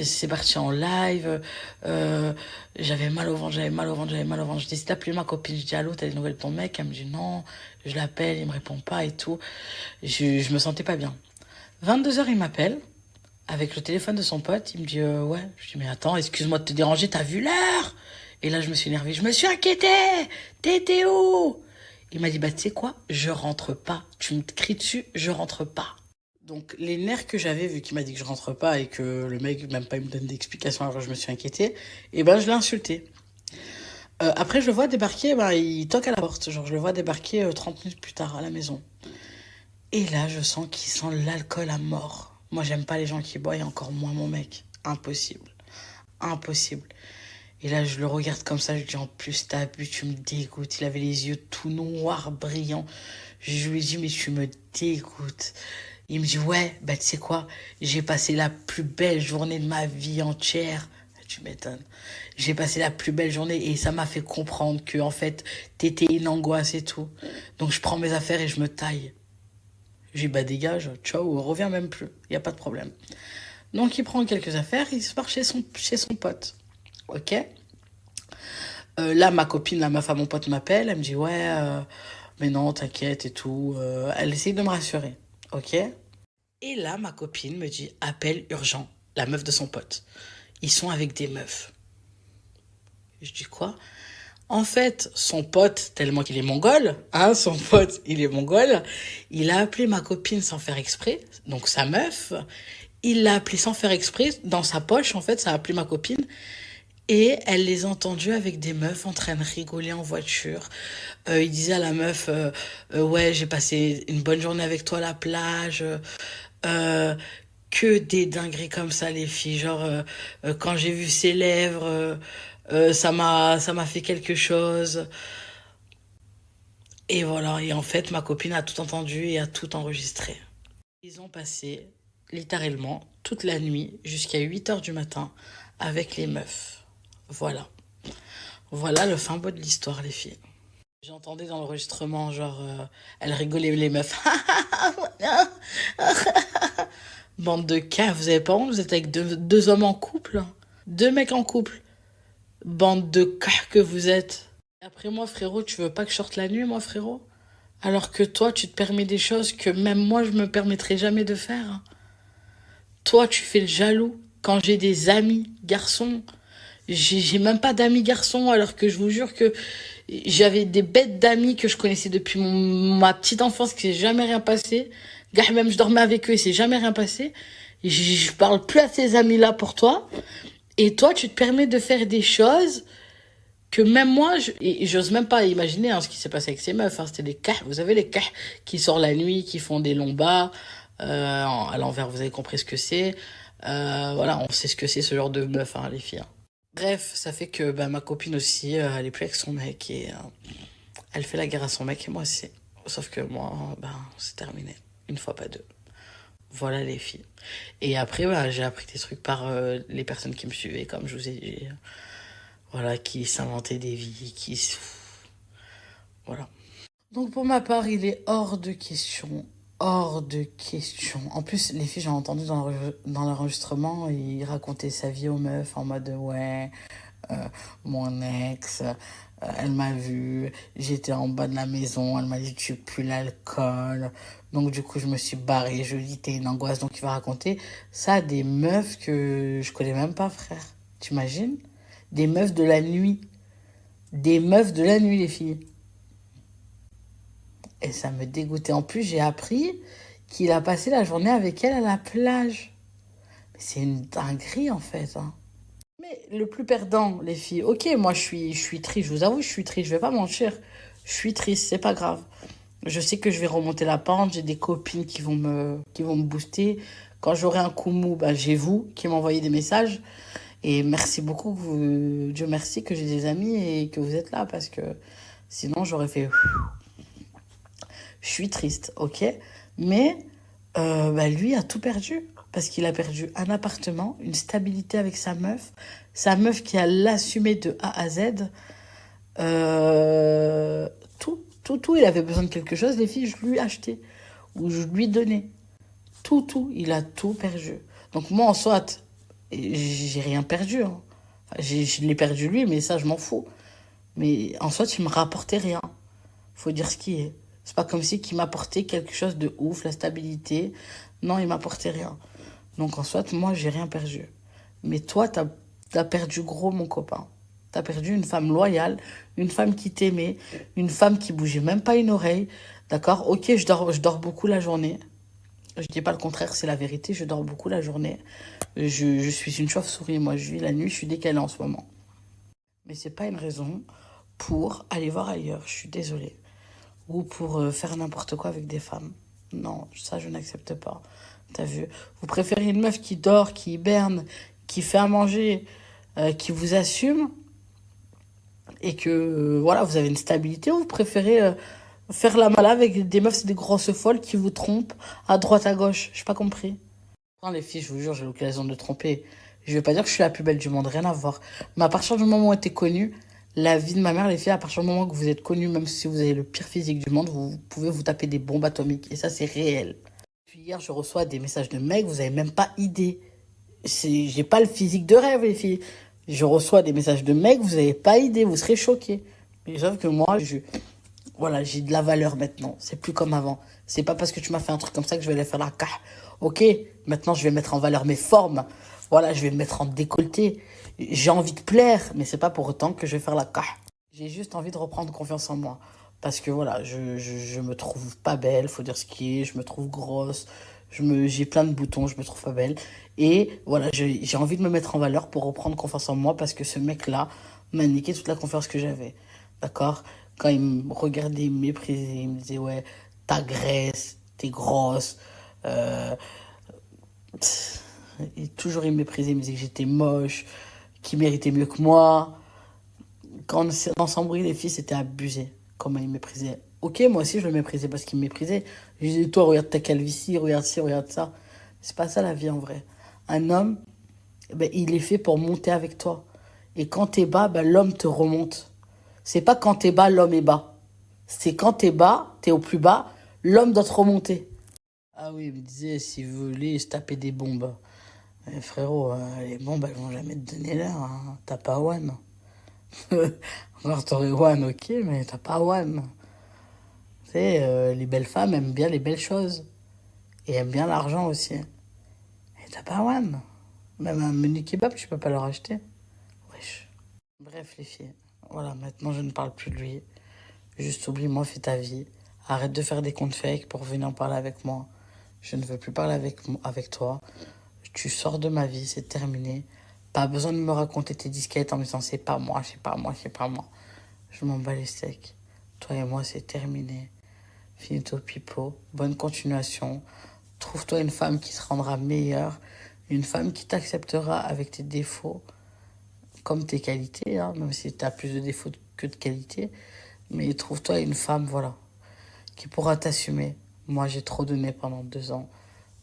c'est parti en live. J'avais mal au ventre. Je décide d'appeler ma copine. Je dis, allô, t'as des nouvelles de ton mec? Elle me dit, non. Je l'appelle, il me répond pas et tout. Je me sentais pas bien. 22h, il m'appelle avec le téléphone de son pote. Il me dit, ouais. Je dis, mais attends, excuse-moi de te déranger, t'as vu l'heure? Et là, je me suis énervée. Je me suis inquiétée. T'étais où? Il m'a dit, tu sais quoi, je rentre pas. Tu me cries dessus, je rentre pas. Donc, les nerfs que j'avais, vu qu'il m'a dit que je rentre pas et que le mec, même pas, il me donne d'explications, alors je me suis inquiétée, et je l'ai insulté. Après, je le vois débarquer, il toque à la porte. Genre, je le vois débarquer 30 minutes plus tard à la maison. Et là, je sens qu'il sent l'alcool à mort. Moi, j'aime pas les gens qui boivent, et encore moins mon mec. Impossible. Et là, je le regarde comme ça, je dis, en plus, t'as bu, tu me dégoûtes. Il avait les yeux tout noirs, brillants. Je lui dis, mais tu me dégoûtes. Il me dit, ouais, tu sais quoi, j'ai passé la plus belle journée de ma vie entière. Tu m'étonnes. J'ai passé la plus belle journée et ça m'a fait comprendre que, en fait, t'étais une angoisse et tout. Donc, je prends mes affaires et je me taille. Je dis, dégage, ciao, reviens même plus. Il n'y a pas de problème. Donc, il prend quelques affaires, il se part chez son pote. Ok. Là, ma copine, la meuf à mon pote m'appelle, elle me dit, ouais, mais non, t'inquiète et tout. Elle essaye de me rassurer. Ok. Et là, ma copine me dit, appel urgent, la meuf de son pote. Ils sont avec des meufs. Je dis quoi? En fait, son pote, tellement qu'il est mongol, hein, son pote, il est mongol, il a appelé ma copine sans faire exprès, donc sa meuf, il l'a appelée sans faire exprès, dans sa poche, en fait, ça a appelé ma copine, et elle les a entendus avec des meufs en train de rigoler en voiture. Il disait à la meuf, ouais, j'ai passé une bonne journée avec toi à la plage, que des dingueries comme ça, les filles, genre, quand j'ai vu ses lèvres... ça m'a fait quelque chose. Et voilà, et en fait, ma copine a tout entendu et a tout enregistré. Ils ont passé littéralement toute la nuit jusqu'à 8h du matin avec les meufs. Voilà. Voilà le fin mot de l'histoire, les filles. J'entendais dans l'enregistrement, genre, elle rigolait les meufs. Bande de caves, vous avez pas honte, vous êtes avec deux hommes en couple, 2 mecs en couple. Bande de caves que vous êtes. Et après moi, frérot, tu veux pas que je sorte la nuit, moi, frérot? Alors que toi, tu te permets des choses que même moi, je me permettrai jamais de faire. Toi, tu fais le jaloux. Quand j'ai des amis garçons, j'ai même pas d'amis garçons, alors que je vous jure que j'avais des bêtes d'amis que je connaissais depuis ma petite enfance, qui s'est jamais rien passé. Gars, même je dormais avec eux, il s'est jamais rien passé. Je parle plus à ces amis-là pour toi. Et toi, tu te permets de faire des choses que même moi, j'ose même pas imaginer ce qui s'est passé avec ces meufs. C'était des cas, vous savez, les cas qui sortent la nuit, qui font des longs bas, à l'envers, vous avez compris ce que c'est. Voilà, on sait ce que c'est, ce genre de meuf, les filles. Bref, ça fait que ma copine aussi, elle est plus avec son mec et elle fait la guerre à son mec et moi aussi. Sauf que moi, c'est terminé. Une fois, pas deux. Voilà les filles. Et après, j'ai appris des trucs par les personnes qui me suivaient, comme je vous ai dit. Voilà, qui s'inventaient des vies, Voilà. Donc pour ma part, il est hors de question. Hors de question. En plus, les filles, j'ai entendu dans l'enregistrement, il racontait sa vie aux meufs en mode, ouais, mon ex... elle m'a vu, j'étais en bas de la maison, elle m'a dit tu pues l'alcool, donc du coup je me suis barrée, je lui ai dit t'es une angoisse, donc il va raconter ça à des meufs que je connais même pas, frère, t'imagines? Des meufs de la nuit, les filles. Et ça me dégoûtait. En plus, j'ai appris qu'il a passé la journée avec elle à la plage. Mais c'est une dinguerie en fait, Mais le plus perdant, les filles, ok, moi je suis triste, je vous avoue, je suis triste, je vais pas mentir. Je suis triste, c'est pas grave. Je sais que je vais remonter la pente, j'ai des copines qui vont me booster. Quand j'aurai un coup mou, j'ai vous qui m'envoyez des messages. Et merci beaucoup, Dieu merci que j'ai des amis et que vous êtes là, parce que sinon j'aurais fait... Je suis triste, ok? Mais lui a tout perdu. Parce qu'il a perdu un appartement, une stabilité avec sa meuf qui a l'assumé de A à Z. Tout, il avait besoin de quelque chose, les filles, je lui ai acheté. Ou je lui donnais. Tout, il a tout perdu. Donc moi, en soit, j'ai rien perdu. Enfin, je l'ai perdu lui, mais ça, je m'en fous. Mais en soit, il me rapportait rien. Faut dire ce qui est. C'est pas comme si qu'il m'apportait quelque chose de ouf, la stabilité. Non, il m'apportait rien. Donc, en soit, moi, j'ai rien perdu. Mais toi, t'as perdu gros, mon copain. T'as perdu une femme loyale, une femme qui t'aimait, une femme qui bougeait même pas une oreille. D'accord? Ok, je dors beaucoup la journée. Je dis pas le contraire, c'est la vérité. Je dors beaucoup la journée. Je suis une chauve-souris. Moi, je vis la nuit, je suis décalée en ce moment. Mais c'est pas une raison pour aller voir ailleurs. Je suis désolée. Ou pour faire n'importe quoi avec des femmes. Non, ça, je n'accepte pas. T'as vu? Vous préférez une meuf qui dort, qui hiberne, qui fait à manger, qui vous assume et que, voilà, vous avez une stabilité, ou vous préférez faire la malade avec des meufs, c'est des grosses folles qui vous trompent à droite, à gauche? J'ai pas compris. Les filles, je vous jure, j'ai l'occasion de tromper. Je vais pas dire que je suis la plus belle du monde, rien à voir. Mais à partir du moment où t'es connue, la vie de ma mère, les filles, à partir du moment que vous êtes connue, même si vous avez le pire physique du monde, vous pouvez vous taper des bombes atomiques. Et ça, c'est réel. Puis hier, je reçois des messages de mecs, vous avez même pas idée. J'ai pas le physique de rêve, les filles. Je reçois des messages de mecs, vous avez pas idée, vous serez choqués. Mais sauf que moi, voilà, j'ai de la valeur maintenant. C'est plus comme avant. C'est pas parce que tu m'as fait un truc comme ça que je vais aller faire la caille. Ok, maintenant, je vais mettre en valeur mes formes. Voilà, je vais me mettre en décolleté. J'ai envie de plaire, mais c'est pas pour autant que je vais faire la caille. J'ai juste envie de reprendre confiance en moi. Parce que voilà, je me trouve pas belle, faut dire ce qui est, je me trouve grosse, j'ai plein de boutons, je me trouve pas belle. Et voilà, j'ai envie de me mettre en valeur pour reprendre confiance en moi parce que ce mec-là m'a niqué toute la confiance que j'avais. D'accord? Quand il me regardait, il me méprisait, il me disait ouais, ta graisse, t'es grosse. Et toujours il me méprisait, il me disait que j'étais moche, qu'il méritait mieux que moi. Quand on s'embrouillait, les filles, c'était abusé. Comment il me méprisait. Ok, moi aussi, je le méprisais parce qu'il me méprisait. Je disais, toi, regarde ta calvitie, regarde ci, regarde ça. C'est pas ça la vie en vrai. Un homme, ben, il est fait pour monter avec toi. Et quand t'es bas, ben, l'homme te remonte. C'est pas quand t'es bas, l'homme est bas. C'est quand t'es bas, t'es au plus bas, l'homme doit te remonter. Ah oui, il me disait, si vous voulez se taper des bombes. Frérot, les bombes, elles vont jamais te donner l'air. Hein. T'as pas one. Alors t'aurais one, ok, mais t'as pas one. Tu sais, les belles femmes aiment bien les belles choses. Et aiment bien l'argent aussi. Et t'as pas one. Même un menu kebab, tu peux pas leur acheter. Wesh. Bref, les filles. Voilà, maintenant je ne parle plus de lui. Juste oublie-moi, fais ta vie. Arrête de faire des comptes fake pour venir en parler avec moi. Je ne veux plus parler avec toi. Tu sors de ma vie, c'est terminé. Pas besoin de me raconter tes disquettes en me disant c'est pas moi, c'est pas moi, c'est pas moi. Je m'en bats les steaks. Toi et moi, c'est terminé. Finito pipo. Bonne continuation. Trouve-toi une femme qui se rendra meilleure. Une femme qui t'acceptera avec tes défauts comme tes qualités, hein, même si tu as plus de défauts que de qualités. Mais trouve-toi une femme, voilà, qui pourra t'assumer. Moi, j'ai trop donné pendant 2 ans.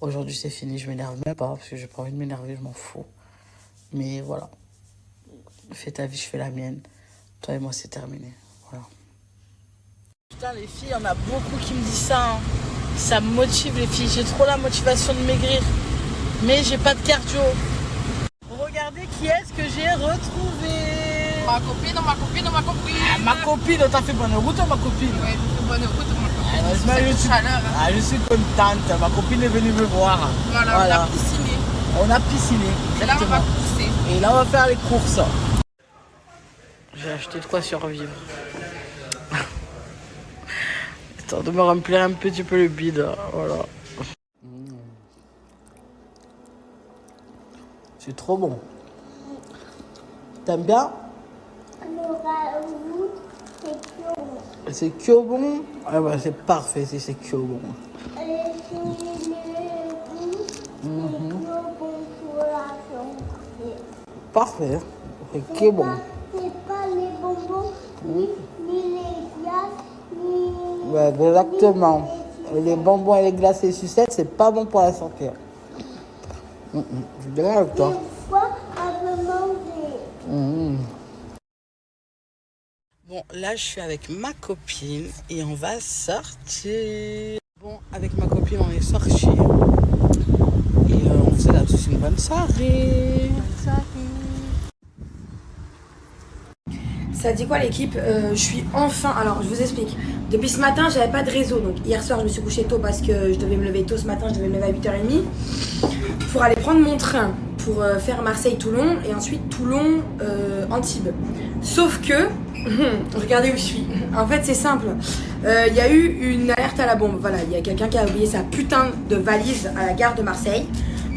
Aujourd'hui, c'est fini. Je m'énerve même pas parce que j'ai pas envie de m'énerver, je m'en fous. Mais voilà. Fais ta vie, je fais la mienne. Toi et moi, c'est terminé. Voilà. Putain, les filles, il y en a beaucoup qui me disent ça. Hein. Ça me motive, les filles. J'ai trop la motivation de maigrir. Mais j'ai pas de cardio. Regardez qui est-ce que j'ai retrouvé. Ma copine. Ah, ma copine, t'as fait bonne route, ma copine. Ouais, bonne route, je suis contente. Ma copine est venue me voir. Voilà. On a pisciné. On a pisciné. Et là, on va pousser. Et là, on va faire les courses. J'ai acheté de quoi survivre. Attends, de me remplir un petit peu le bide. Voilà. C'est trop bon. T'aimes bien? C'est que bon. Ah bah c'est parfait si c'est que bon. Parfait. C'est que bon. C'est pas les bonbons, ni les glaces, ni... Ouais, exactement. Les bonbons et les glaces et les sucettes, c'est pas bon pour la santé. Je suis d'accord avec toi. Une fois, on peut manger. Bon, là, je suis avec ma copine et on va sortir. Bon, avec ma copine, on est sortis. Et on faisait là tous une bonne soirée. Ça dit quoi l'équipe? Je suis enfin... Alors, je vous explique. Depuis ce matin, j'avais pas de réseau. Donc, hier soir, je me suis couchée tôt parce que je devais me lever tôt ce matin. Je devais me lever à 8h30 pour aller prendre mon train pour faire Marseille-Toulon et ensuite Toulon-Antibes. Sauf que... regardez où je suis. En fait, c'est simple. Il y a eu une alerte à la bombe. Voilà, il y a quelqu'un qui a oublié sa putain de valise à la gare de Marseille.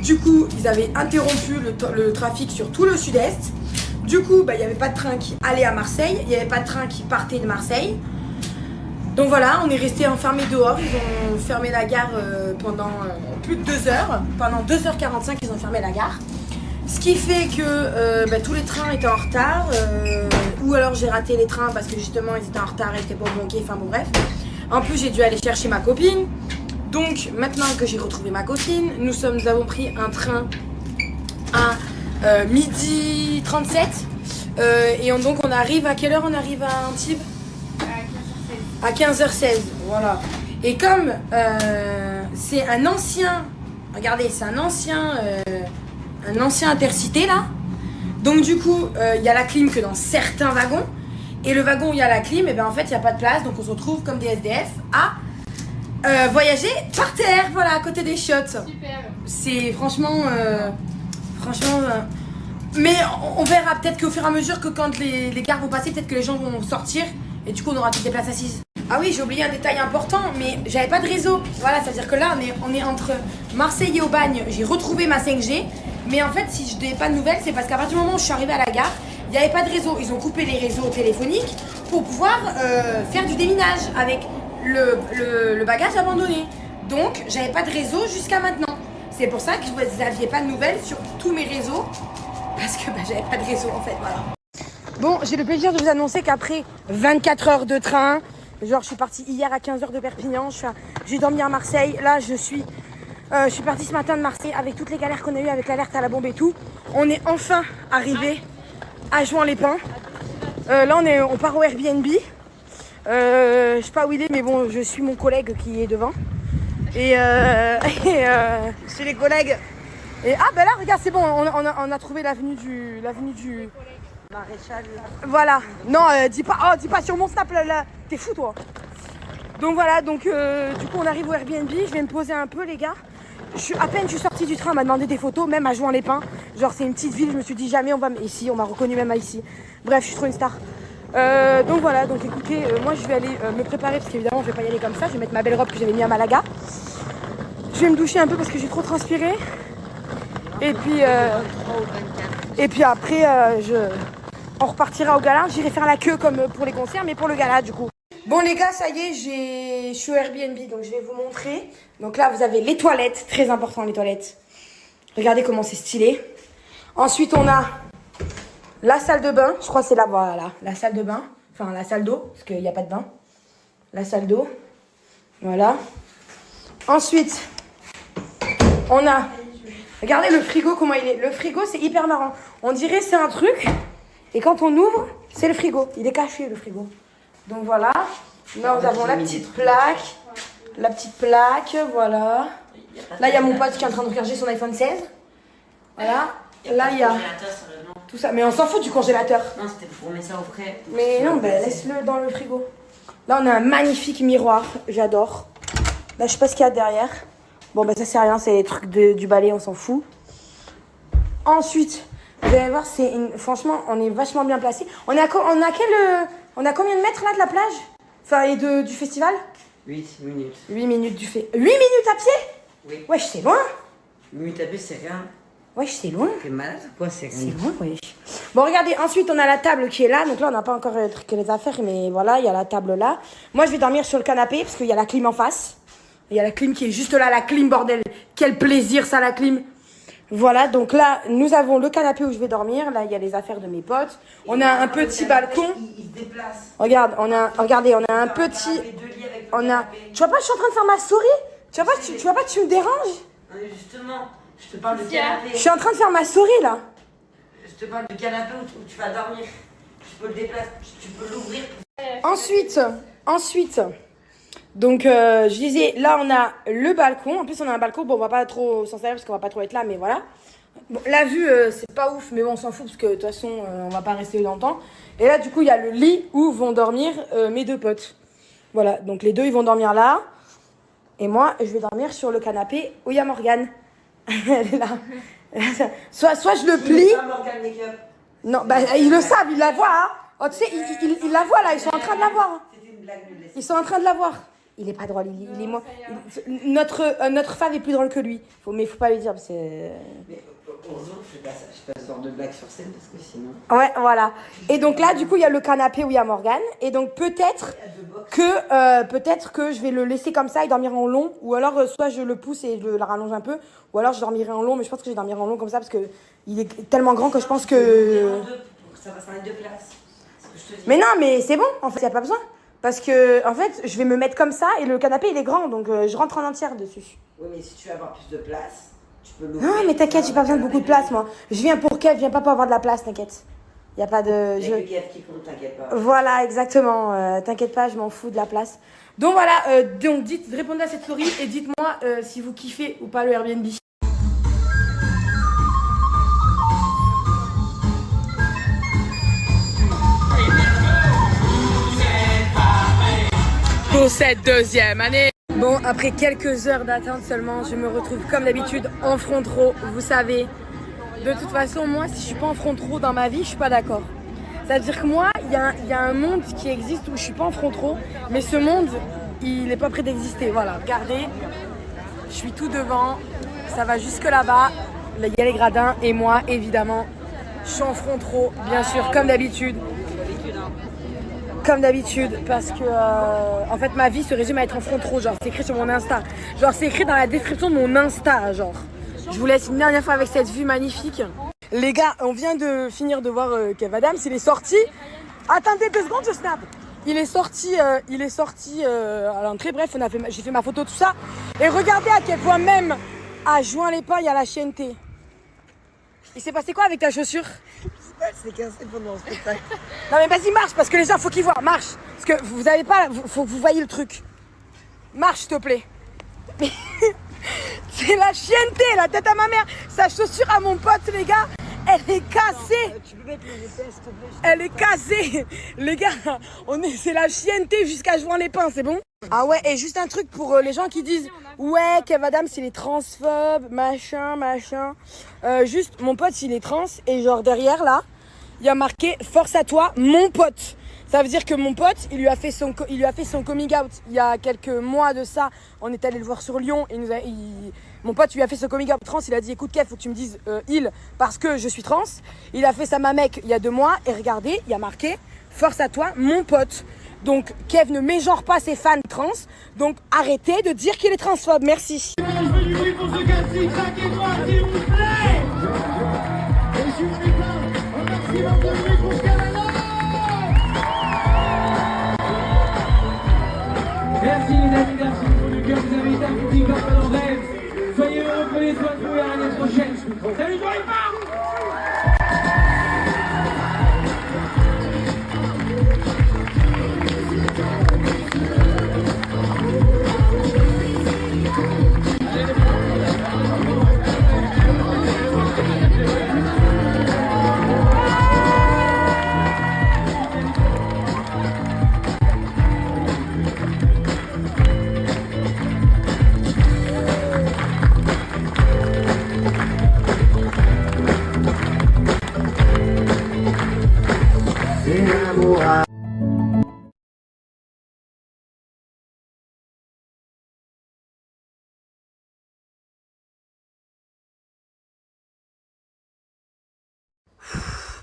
Du coup, ils avaient interrompu le trafic sur tout le sud-est. Du coup, il n'y avait pas de train qui allait à Marseille. Il n'y avait pas de train qui partait de Marseille. Donc voilà, on est resté enfermés dehors. Ils ont fermé la gare pendant plus de 2 heures. Pendant 2h45, ils ont fermé la gare. Ce qui fait que tous les trains étaient en retard. Ou alors j'ai raté les trains parce que justement ils étaient en retard et n'étaient pas bloqués. Enfin bon, bref. En plus, j'ai dû aller chercher ma copine. Donc maintenant que j'ai retrouvé ma copine, nous avons pris un train à 12h37. Et donc on arrive à quelle heure? On arrive à Antibes? À 15h16, voilà. Et comme c'est un ancien, regardez, c'est un ancien intercité là. Donc du coup, il y a la clim que dans certains wagons. Et le wagon où il y a la clim, et ben en fait, il n'y a pas de place. Donc on se retrouve comme des SDF à voyager par terre, voilà, à côté des chiottes. Super. C'est franchement Mais on verra peut-être qu'au fur et à mesure que quand les gares vont passer, peut-être que les gens vont sortir et du coup on aura toutes les places assises. Ah oui, j'ai oublié un détail important, mais j'avais pas de réseau. Voilà, c'est-à-dire que là on est entre Marseille et Aubagne. J'ai retrouvé ma 5G, mais en fait si je n'avais pas de nouvelles, c'est parce qu'à partir du moment où je suis arrivée à la gare, il n'y avait pas de réseau. Ils ont coupé les réseaux téléphoniques pour pouvoir faire du déminage avec le bagage abandonné. Donc j'avais pas de réseau jusqu'à maintenant. C'est pour ça que vous n'aviez pas de nouvelles sur tous mes réseaux. Parce que j'avais pas de réseau en fait, voilà. Bon, j'ai le plaisir de vous annoncer qu'après 24 heures de train, genre je suis partie hier à 15h de Perpignan, j'ai dormi à Marseille, là je suis partie ce matin de Marseille avec toutes les galères qu'on a eues avec l'alerte à la bombe et tout. On est enfin arrivé à Juan-les-Pins. Là on part au Airbnb. Je sais pas où il est, mais bon, je suis mon collègue qui est devant. Et c'est les collègues. Et ah ben là regarde, c'est bon, on a trouvé l'avenue du Maréchal. Voilà. Non, dis pas sur mon snap là, t'es fou toi. Donc voilà, donc du coup on arrive au Airbnb, je vais me poser un peu les gars. À peine je suis sortie du train, on m'a demandé des photos, même à Juan-les-Pins. Genre c'est une petite ville, je me suis dit jamais on va ici, on m'a reconnu même à ici. Bref, je suis trop une star. Donc voilà, donc écoutez, moi je vais aller me préparer parce qu'évidemment je vais pas y aller comme ça, je vais mettre ma belle robe que j'avais mis à Malaga. Je vais me doucher un peu parce que j'ai trop transpiré. Et puis après, on repartira au gala. J'irai faire la queue comme pour les concerts, mais pour le gala du coup. Bon les gars, ça y est, je suis au Airbnb, donc je vais vous montrer. Donc là, vous avez les toilettes, très important les toilettes. Regardez comment c'est stylé. Ensuite, on a la salle de bain. Je crois que c'est là, voilà, la salle de bain. Enfin, la salle d'eau, parce qu'il n'y a pas de bain. La salle d'eau. Voilà. Ensuite, on a... Regardez le frigo, comment il est. Le frigo, c'est hyper marrant. On dirait c'est un truc. Et quand on ouvre, c'est le frigo. Il est caché, le frigo. Donc voilà. Là, nous avons la petite plaque. La petite plaque, voilà. Là, il y a mon pote qui est en train de regarder son iPhone 16. Voilà. Là, il y a tout ça. Mais on s'en fout du congélateur. Non, c'était pour mettre ça au frais. Mais non, laisse-le dans le frigo. Là, on a un magnifique miroir. J'adore. Là, je sais pas ce qu'il y a derrière. Bon, ça sert à rien, c'est les trucs du balai, on s'en fout. Ensuite, vous allez voir, franchement, on est vachement bien placé. On a combien de mètres là de la plage? Enfin, et du festival? 8 minutes. 8 minutes du fait. 8 minutes à pied? Oui. Wesh, c'est loin. 8 minutes à pied, c'est rien. Wesh, c'est loin. T'es malade ou quoi? C'est rien. C'est loin, wesh. Bon, regardez, ensuite, on a la table qui est là. Donc là, on n'a pas encore truqué les affaires, mais voilà, il y a la table là. Moi, je vais dormir sur le canapé parce qu'il y a la clim en face. Il y a la clim qui est juste là, la clim, bordel. Quel plaisir, ça, la clim. Voilà, donc là, nous avons le canapé où je vais dormir. Là, il y a les affaires de mes potes. On a un petit balcon. Il se déplace. Regarde, regardez, on a un petit... Tu vois pas, je suis en train de faire ma souris? Tu vois pas, tu me déranges? Non, mais justement, je te parle de canapé. Je suis en train de faire ma souris, là. Je te parle de canapé où tu vas dormir. Tu peux le déplacer, tu peux l'ouvrir. Ensuite... Donc, je disais, là, on a le balcon. En plus, on a un balcon. Bon, on va pas trop s'en servir parce qu'on va pas trop être là, mais voilà. Bon, la vue, c'est pas ouf, mais bon, on s'en fout parce que de toute façon, on va pas rester longtemps. Et là, du coup, il y a le lit où vont dormir mes deux potes. Voilà, donc les deux, ils vont dormir là. Et moi, je vais dormir sur le canapé où il y a Morgane. Elle est là. soit je le plie. Non, ils le savent, ils la voient. Hein. Oh, tu sais, ils la voient là, ils sont en train de la voir. Ils sont en train de la voir. Il est pas drôle, il est moi. Notre femme est plus drôle que lui. Mais faut pas lui dire parce que. Mais heureusement que je fais pas ce genre de blague sur scène parce que sinon. Ouais, voilà. Et donc là, du coup, il y a le canapé où il y a Morgane. Et donc peut-être que je vais le laisser comme ça et dormir en long. Ou alors soit je le pousse et je la rallonge un peu. Ou alors je dormirai en long. Mais je pense que je vais dormir en long comme ça parce que il est tellement grand que je pense que. Ça va faire 2 places. Mais non, mais c'est bon. En fait, il y a pas besoin. Parce que, en fait, je vais me mettre comme ça et le canapé, il est grand, donc je rentre en entière dessus. Oui, mais si tu veux avoir plus de place, tu peux l'ouvrir. Non, mais t'inquiète, j'ai pas besoin de beaucoup de place, moi. Je viens pour Kev, je viens pas pour avoir de la place, t'inquiète. Y a pas de... C'est que Kev qui compte, t'inquiète pas. Voilà, exactement. T'inquiète pas, je m'en fous de la place. Donc voilà, donc répondez à cette story et dites-moi si vous kiffez ou pas le Airbnb. Pour cette deuxième année. Bon, après quelques heures d'attente seulement, je me retrouve comme d'habitude en front row, vous savez. de toute façon, moi, si je suis pas en front row dans ma vie, je suis pas d'accord. C'est-à-dire que moi, il y a un monde qui existe où je suis pas en front row, mais ce monde, il n'est pas prêt d'exister. Voilà, regardez, je suis tout devant, ça va jusque là-bas, il y a les gradins, et moi, évidemment, je suis en front row, bien sûr, comme d'habitude. Comme d'habitude, parce que en fait ma vie se résume à être en front row, genre c'est écrit sur mon Insta. Genre c'est écrit dans la description de mon Insta, genre. Je vous laisse une dernière fois avec cette vue magnifique. Les gars, on vient de finir de voir Kev Adams, il est sorti. Attendez 2 secondes, je snap. Il est sorti à l'entrée, bref, j'ai fait ma photo, tout ça. Et regardez à quel point même à Juan-les-Pins, il y a la chienneté. Il s'est passé quoi avec ta chaussure? C'est cassé pendant le spectacle. Non mais vas-y, marche, parce que les gens, faut qu'ils voient, marche. Parce que vous avez pas, faut que vous voyez le truc. Marche, s'il te plaît. C'est la chienneté, la tête à ma mère. Sa chaussure à mon pote, les gars, elle est cassée. Tu peux mettre le GPS, s'il te plaît? Elle est cassée. Les gars, c'est la chienneté jusqu'à Juan-les-Pins, c'est bon? Ah ouais, et juste un truc pour les gens qui disent ouais, Kev Adams, il est transphobe, machin. Juste, mon pote, il est trans, et genre derrière, là, il y a marqué « Force à toi, mon pote ». Ça veut dire que mon pote, il lui a fait son coming out il y a quelques mois de ça. On est allé le voir sur Lyon. Mon pote lui a fait son coming out trans. Il a dit écoute Kev, faut que tu me dises il parce que je suis trans. Il a fait ça ma mec il y a 2 mois. Et regardez, il y a marqué force à toi, mon pote. Donc Kev ne mégenre pas ses fans trans. Donc arrêtez de dire qu'il est transphobe. Merci. Merci les amis, merci beaucoup du cœur, vous avez été un petit comme un rêve. Soyez heureux, prenez soin de vous et à l'année prochaine. Salut, joyeux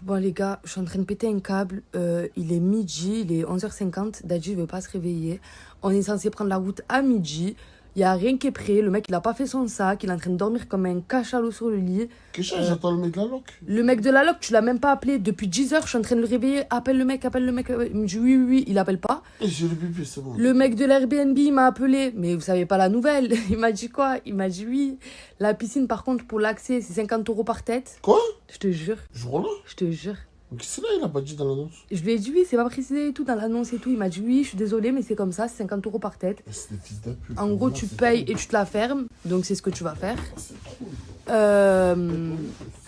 Bon les gars, je suis en train de péter un câble, il est midi, il est 11h50, Dadji veut pas se réveiller. On est censé prendre la route à midi, il y a rien qui est prêt, le mec il a pas fait son sac, il est en train de dormir comme un cachalot sur le lit. Qu'est-ce que j'attends le mec de la loc? Le mec de la loc, tu l'as même pas appelé, depuis 10h je suis en train de le réveiller, appelle le mec, il me dit oui, il appelle pas. Et j'ai le bébé, c'est bon. Le mec de l'Airbnb il m'a appelé, mais vous savez pas la nouvelle, il m'a dit quoi? Il m'a dit oui, la piscine par contre pour l'accès c'est 50 € par tête. Quoi? Je te jure. Jour-là? Je te jure. Qu'est-ce que là, il a pas dit dans l'annonce? Je lui ai dit oui, c'est pas précisé et tout dans l'annonce et tout. Il m'a dit oui, je suis désolée, mais c'est comme ça, c'est 50 € par tête. C'est des fils de pute. En gros, tu payes et tu te la fermes, donc c'est ce que tu vas faire.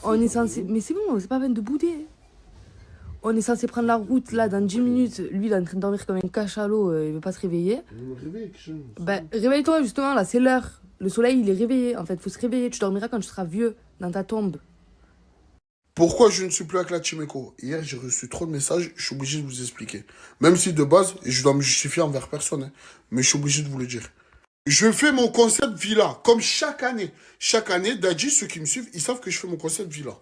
On est censé. Mais c'est bon, c'est pas peine de bouder. On est censé prendre la route là dans 10 minutes. Lui, il est en train de dormir comme un cachalot, il veut pas se réveiller. Ben, réveille-toi justement, là, c'est l'heure. Le soleil, il est réveillé. En fait, faut se réveiller. Tu dormiras quand tu seras vieux, dans ta tombe. Pourquoi je ne suis plus avec la Team Echo? Hier, j'ai reçu trop de messages, je suis obligé de vous expliquer. Même si de base, je dois me justifier envers personne, hein, mais je suis obligé de vous le dire. Je fais mon concept villa, comme chaque année. Chaque année, Dadji, ceux qui me suivent, ils savent que je fais mon concept villa.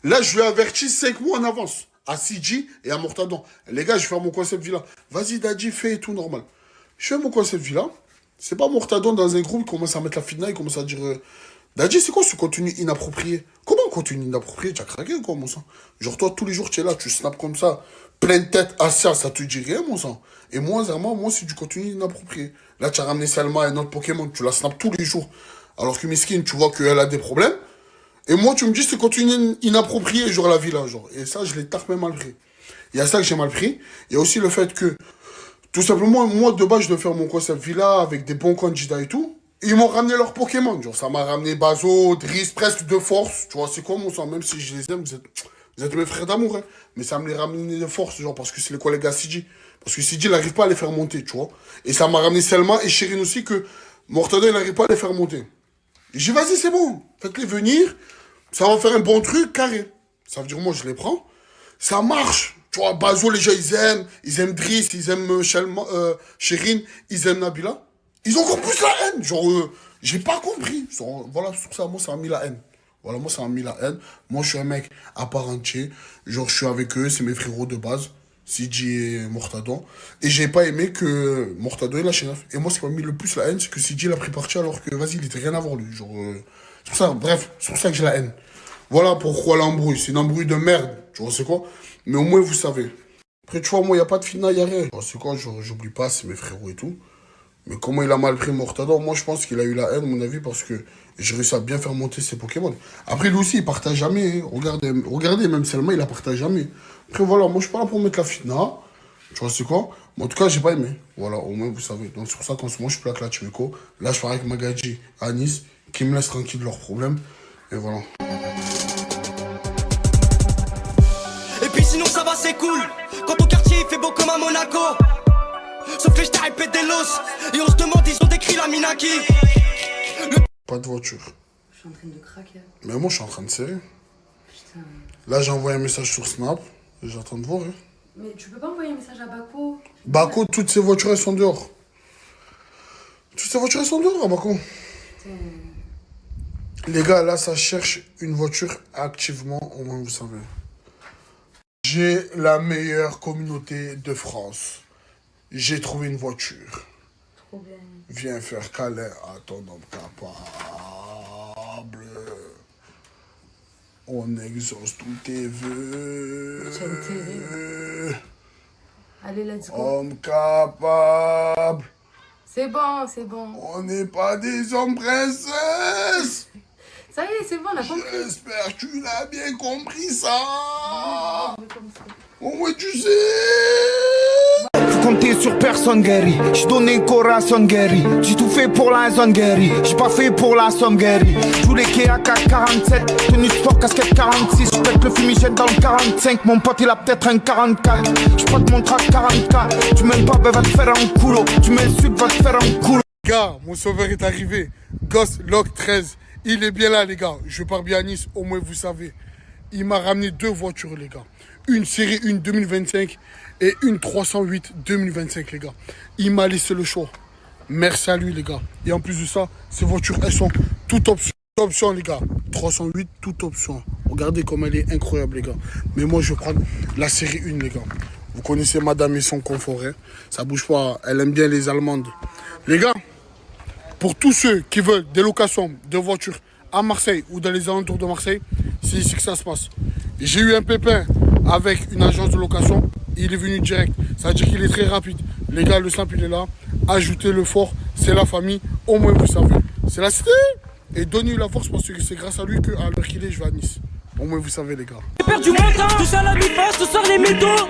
Là, je lui ai averti 5 mois en avance, à CG et à Mortadon. Les gars, je vais faire mon concept villa. Vas-y, Dadji, fais et tout normal. Je fais mon concept villa. C'est pas Mortadon dans un groupe, il commence à mettre la fitna, il commence à dire... Dadji, c'est quoi ce contenu inapproprié? Comment un contenu inapproprié? Tu as craqué ou quoi, mon sang? Genre, toi, tous les jours, tu es là, tu snaps comme ça, pleine tête, assis, ça te dit rien, mon sang. Et moi, vraiment, c'est du contenu inapproprié. Là, tu as ramené Selma, un autre Pokémon, tu la snaps tous les jours. Alors que Miskin, tu vois qu'elle a des problèmes. Et moi, tu me dis, c'est contenu inapproprié, genre la villa, genre. Et ça, je l'ai tarpé mal pris. Il y a ça que j'ai mal pris. Il y a aussi le fait que, tout simplement, moi, de base, je dois faire mon concept villa avec des bons candidats et tout. Ils m'ont ramené leurs Pokémon, genre ça m'a ramené Bazo, Driss, presque de force, tu vois, c'est quoi mon sang, même si je les aime, vous êtes mes frères d'amour, hein, mais ça me les ramené de force, genre, parce que c'est les collègues à Sidi, parce que Sidi, il n'arrive pas à les faire monter, tu vois, et ça m'a ramené Selma et Chérine aussi, que Mortadon, il n'arrive pas à les faire monter. Et j'ai dit, vas-y, c'est bon, faites-les venir, ça va faire un bon truc carré. Ça veut dire, moi, je les prends. Ça marche. Tu vois, Bazo, les gens, ils aiment Driss, ils aiment Chérine, ils aiment Nabila. Ils ont encore plus la haine. Genre, j'ai pas compris. Genre, voilà, sur ça, moi, ça a mis la haine. Voilà, moi, ça m'a mis la haine. Moi, je suis un mec à part entier. Genre, je suis avec eux, c'est mes frérots de base. Sidi et Mortadon. Et j'ai pas aimé que Mortadon, il a chez neuf. Et moi, ce qui m'a mis le plus la haine, c'est que Sidi, il a pris parti alors que, vas-y, il était rien à voir, lui. Genre, c'est pour ça, bref, c'est pour ça que j'ai la haine. Voilà pourquoi l'embrouille. C'est une embrouille de merde. Tu vois, c'est quoi? Mais au moins, vous savez. Après, tu vois, moi, il n'y a pas de fitna, il n'y a rien. Tu vois, c'est quoi? J'oublie pas, c'est mes frérots et tout. Mais comment il a mal pris Mortadon? Moi, je pense qu'il a eu la haine, à mon avis, parce que j'ai réussi à bien faire monter ses Pokémon. Après, lui aussi, il partage jamais. Hein. Regardez, même Selma, il la partage jamais. Après, voilà, moi, je suis pas là pour mettre la fitna. Tu vois, c'est quoi? Mais en tout cas, j'ai pas aimé. Voilà, au moins, vous savez. Donc, c'est pour ça qu'en ce moment, je suis plus avec la Chimeko. Là, je pars avec Magadji à Nice, qui me laisse tranquille de leurs problèmes. Et voilà. Et puis sinon, ça va, c'est cool. Quand ton quartier, il fait beau comme à Monaco. Sauf que je t'ai répété l'os. Et on se demande, ils ont décrit la Minaki. Pas de voiture. Je suis en train de craquer. Mais moi, je suis en train de serrer. Putain. Là, j'ai envoyé un message sur Snap. J'attends de voir. Hein. Mais tu peux pas envoyer un message à Bako? Bako, toutes ces voitures, elles sont dehors. Toutes ces voitures, elles sont dehors, à Bako. Putain. Les gars, là, ça cherche une voiture activement, au moins vous savez. J'ai la meilleure communauté de France. J'ai trouvé une voiture. Trop bien. Viens faire câlin à ton homme capable. On exauce tous tes vœux. Allez, let's go. Homme capable. C'est bon, c'est bon. On n'est pas des hommes princesses. Ça y est, c'est bon, on a compris. J'espère que tu l'as bien compris, ça. Au moins, tu sais. Faut compter sur personne, Gary. J'ai donné corazon, Gary. J'ai tout fait pour la zone, Gary. J'ai pas fait pour la somme, Gary. J'joue les KAK 47. Tenue de sport, casquette 46. J'pète le fumigène dans le 45. Mon pote, il a peut-être un 44. J'prends mon track 40K. Tu m'aimes pas, ben va te faire un coulo. Tu m'insultes, va te faire un coulo. Gars, mon sauveur est arrivé. Gosse Lock 13. Il est bien là, les gars. Je pars bien à Nice, au moins vous savez. Il m'a ramené 2 voitures, les gars. Une série 1 2025 et une 308 2025, les gars. Il m'a laissé le choix. Merci à lui, les gars. Et en plus de ça, ces voitures, elles sont toutes options, les gars. 308, toute option. Regardez comme elle est incroyable, les gars. Mais moi, je vais prendre la série 1, les gars. Vous connaissez madame et son confort, hein. Ça bouge pas. Elle aime bien les Allemandes. Les gars, pour tous ceux qui veulent des locations de voitures à Marseille ou dans les alentours de Marseille, c'est ici que ça se passe. J'ai eu un pépin avec une agence de location. Il est venu direct. Ça veut dire qu'il est très rapide. Les gars, le simple, il est là. Ajoutez le fort. C'est la famille. Au moins, vous savez. C'est la cité. Et donnez-lui la force parce que c'est grâce à lui qu'à l'heure qu'il est, je vais à Nice. Au moins, vous savez, les gars. J'ai perdu mon temps, touche à la mi-face, ce soir les mythos.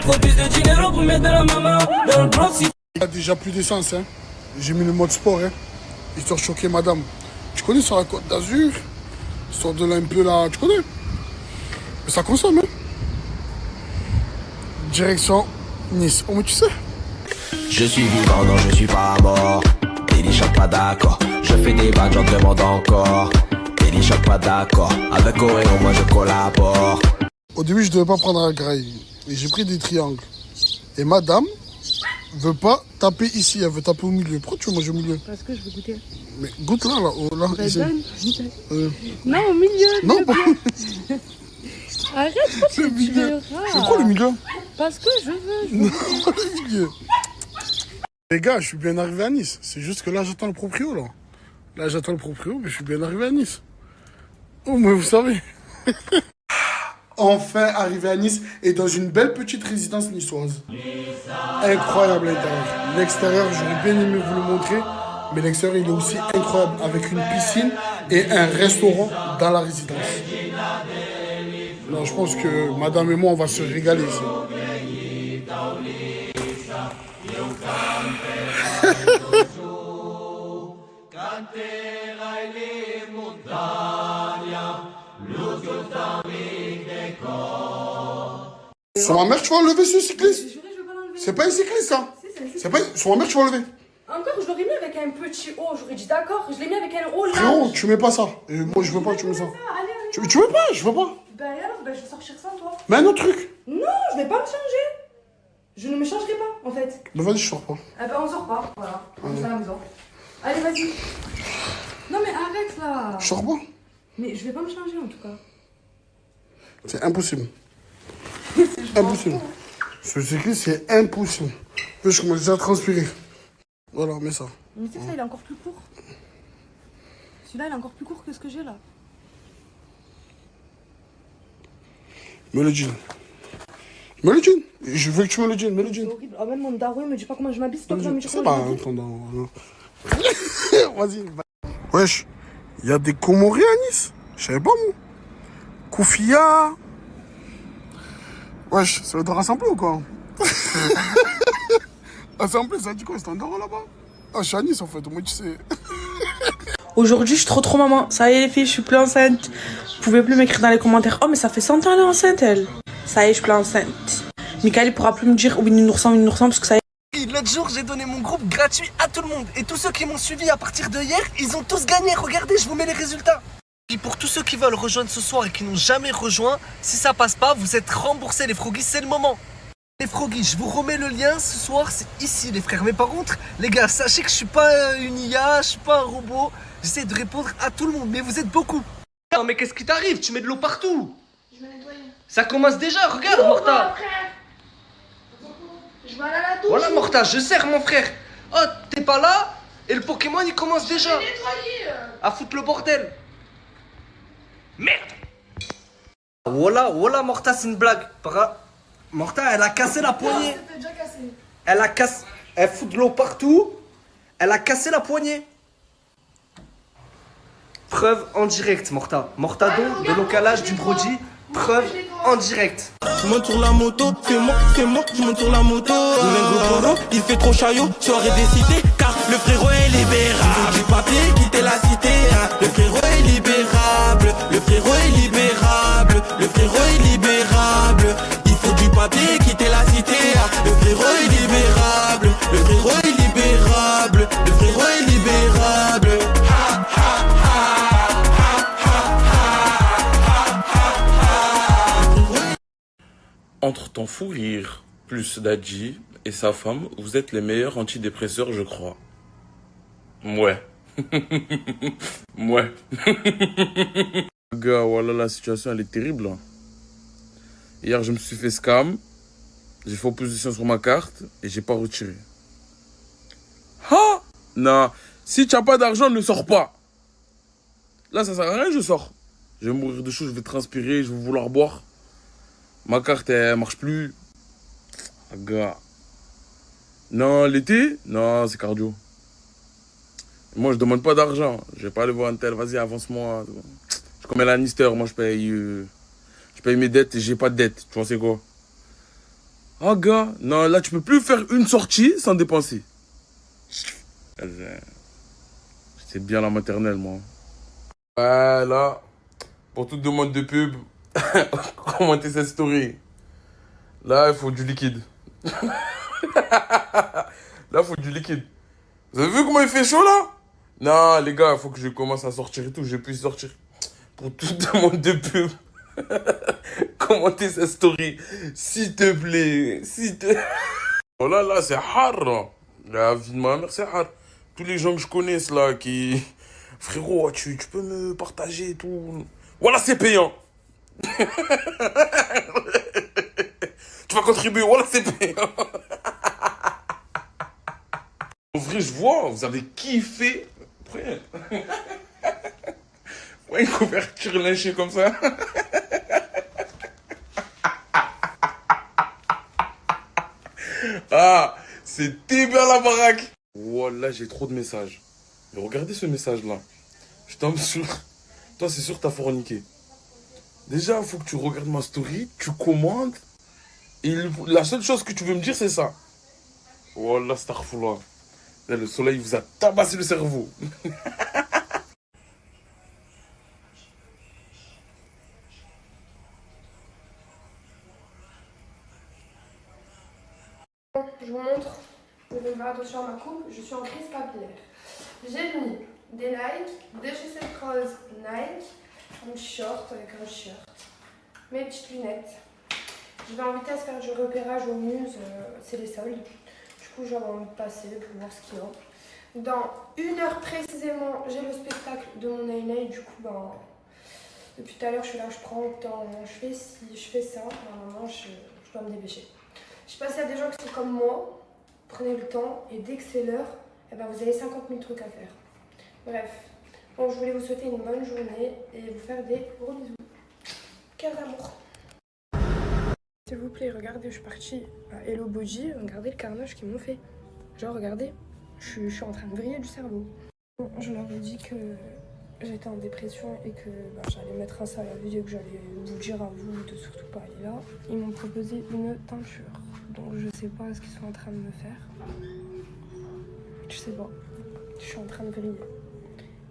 Trop plus de dinero pour mettre de la maman dans le bloc. Il y a déjà plus d'essence, hein. J'ai mis le mode sport, hein. Histoire de choquer madame. Tu connais sur la Côte d'Azur? Histoire de là un peu là, tu connais? Mais ça consomme, hein. Direction Nice. Oh, mais tu sais. Je suis vivant, non, je suis pas mort. Télécharge pas d'accord. Je fais des vannes, j'en demande encore. Télécharge pas d'accord. Avec Oréon, moi je collabore. Au début, je devais pas prendre un graille. Et j'ai pris des triangles. Et madame veut pas taper ici, elle veut taper au milieu. Pourquoi tu veux manger au milieu? Parce que je veux goûter. Mais goûte là, là. Oh, là Bah, ici. Non, au milieu. Non, pas. Arrête, pourquoi tu veux? C'est quoi le milieu? Parce que je veux. Non, le milieu. Les gars, je suis bien arrivé à Nice. C'est juste que là, j'attends le proprio, là. Là, j'attends le proprio, mais je suis bien arrivé à Nice. Oh, mais vous savez. Enfin arrivé à Nice et dans une belle petite résidence niçoise. Incroyable l'intérieur. L'extérieur, j'aurais bien aimé vous le montrer, mais l'extérieur, il est aussi incroyable avec une piscine et un restaurant dans la résidence. Non, je pense que madame et moi, on va se régaler ici. Sur ma mère, tu vas enlever ce cycliste? C'est pas un cycliste, ça. C'est pas... Sur ma mère, tu vas enlever. Encore, je l'aurais mis avec un petit haut. J'aurais dit d'accord, je l'ai mis avec un haut là. Frérot, tu mets pas ça. Et moi, je veux pas que tu mets ça. Allez, Tu veux pas? Je veux pas. Bah alors, bah je vais sortir sans toi. Mais un autre truc. Non, je vais pas me changer. Je ne me changerai pas, en fait. Bah vas-y, je sors pas. Ah bah on sort pas, voilà. On est à la maison. Allez, vas-y. Non mais arrête là. Je sors pas. Mais je vais pas me changer en tout cas. C'est impossible. Impossible. Ce cycle, c'est impossible. Je commence déjà à transpirer. Voilà, mets ça. Mais tu sais que ça, il est encore plus court. Celui-là, il est encore plus court que ce que j'ai là. Mets le jean. Mets le jean. Je veux que tu mets le jean. Mets le jean. C'est horrible. Oh, même mon daron, il me dit pas comment je m'habille. C'est toi qui vas me dire C'est comment pas je un m'habille. tendance. Vas-y. Wesh, il y a des Comoriens à Nice. Je savais pas, moi. Koufia. Wesh, ça va te rassembler ou quoi? Assembler, ça dit quoi? C'est un daron là-bas? Ah, je suis à Nice en fait, moi tu sais. Aujourd'hui, je suis trop maman. Ça y est les filles, je suis plus enceinte. Vous pouvez plus m'écrire dans les commentaires. Oh mais ça fait 100 ans elle est enceinte elle. Ça y est, je suis plus enceinte. Michael il pourra plus me dire oui nous ressemble parce que ça y est. L'autre jour, j'ai donné mon groupe gratuit à tout le monde. Et tous ceux qui m'ont suivi à partir de hier, ils ont tous gagné. Regardez, je vous mets les résultats. Et pour tous ceux qui veulent rejoindre ce soir et qui n'ont jamais rejoint, si ça passe pas, vous êtes remboursés les froggies, c'est le moment. Les froggies, je vous remets le lien ce soir, c'est ici les frères. Mais par contre, les gars, sachez que je suis pas une IA, je suis pas un robot. J'essaie de répondre à tout le monde, mais vous êtes beaucoup. Non mais qu'est-ce qui t'arrive? Tu mets de l'eau partout. Je vais nettoyer. Ça commence déjà, regarde Morta. Je vais aller à la douche. Voilà Morta, je sers mon frère. Oh, t'es pas là et le Pokémon il commence déjà Je vais nettoyer. à foutre le bordel. Merde. Voilà, voilà Morta, c'est une blague. Morta, elle a cassé la poignée. C'était déjà cassé. Elle a cassé. Elle fout de l'eau partout. Elle a cassé la poignée. Preuve en direct, Morta. Mortadon, de l'ocalage du Brody. Preuve en direct. Je monte sur la moto, c'est moi, je monte sur la moto. Il fait trop chaillot, soirée des cités, car le frérot est libérable. Du papier, quitter la cité, hein. Le frérot est libérable, le frérot est libérable, le frérot est libérable. Il faut du papier, quitter la cité, hein. Le frérot est libérable, le frérot est libérable, le frérot est libérable. Entre ton fou rire plus Dadji et sa femme, vous êtes les meilleurs antidépresseurs, je crois. Ouais. Ouais. Gars, voilà, la situation, elle est terrible. Hier, je me suis fait scam. J'ai fait opposition sur ma carte et j'ai pas retiré. Ah! Non. Si tu n'as pas d'argent, ne sors pas. Là, ça sert à rien, je sors. Je vais mourir de chaud, je vais transpirer, je vais vouloir boire. Ma carte, elle marche plus. Ah, gars. Non, l'été? Non, c'est cardio. Moi, je demande pas d'argent. Je vais pas aller voir un tel. Vas-y, avance-moi. Je suis comme un Lannister. Moi, je paye mes dettes et j'ai pas de dettes. Tu vois, c'est quoi? Ah, gars. Non, là, tu peux plus faire une sortie sans dépenser. C'est bien la maternelle, moi. Ouais, là, pour toute demande de pub, commentez cette story. Là, il faut du liquide. Là, il faut du liquide. Vous avez vu comment il fait chaud, là? Non, les gars, il faut que je commence à sortir et tout. Je puisse sortir. Pour toute demande de pub, commentez cette story. S'il te plaît. Oh là, là, c'est hard. La vie de ma mère, c'est hard. Tous les gens que je connaisse, là, qui... Frérot, tu peux me partager et tout. Voilà, c'est payant. Tu vas contribuer, voilà, c'est payant. En vrai, je vois, vous avez kiffé. Après, ouais, une couverture lynchée comme ça. Ah, c'était bien la baraque. Voilà, j'ai trop de messages. Mais regardez ce message-là. Je tombe sur... Toi, c'est sûr, t'as forniqué. Déjà, il faut que tu regardes ma story, tu commandes. Et la seule chose que tu veux me dire, c'est ça. Wallah, astaghfirullah. Là, le soleil vous a tabassé le cerveau. Je vous montre. Vous devez faire attention à ma coupe. Je suis en crise capillaire. J'ai mis des Nike, des chaussettes roses Nike, un short avec un shirt, mes petites lunettes. Je vais en vitesse faire du repérage aux muses, c'est les soldes. Du coup, j'avais envie de passer pour voir ce qu'il y a. Dans 1 heure précisément, j'ai le spectacle de mon Naïnaï. Du coup, ben, depuis tout à l'heure, je suis là, je prends le temps. Je fais si je fais ça, normalement, je dois me dépêcher. Je sais pas s'il y a des gens qui sont comme moi. Prenez le temps et dès que c'est l'heure, eh ben, vous avez 50 000 trucs à faire. Bref, bon, je voulais vous souhaiter une bonne journée et vous faire des gros bisous. Quel amour. S'il vous plaît, regardez, je suis partie à Hello Body. Regardez le carnage qu'ils m'ont fait. Genre, regardez, je suis en train de vriller du cerveau. Bon, je leur ai dit que j'étais en dépression et que bah, j'allais mettre un ça à la vidéo, que j'allais vous dire à vous de surtout pas aller là. Ils m'ont proposé une teinture. Donc je sais pas ce qu'ils sont en train de me faire. Je sais pas. Je suis en train de vriller.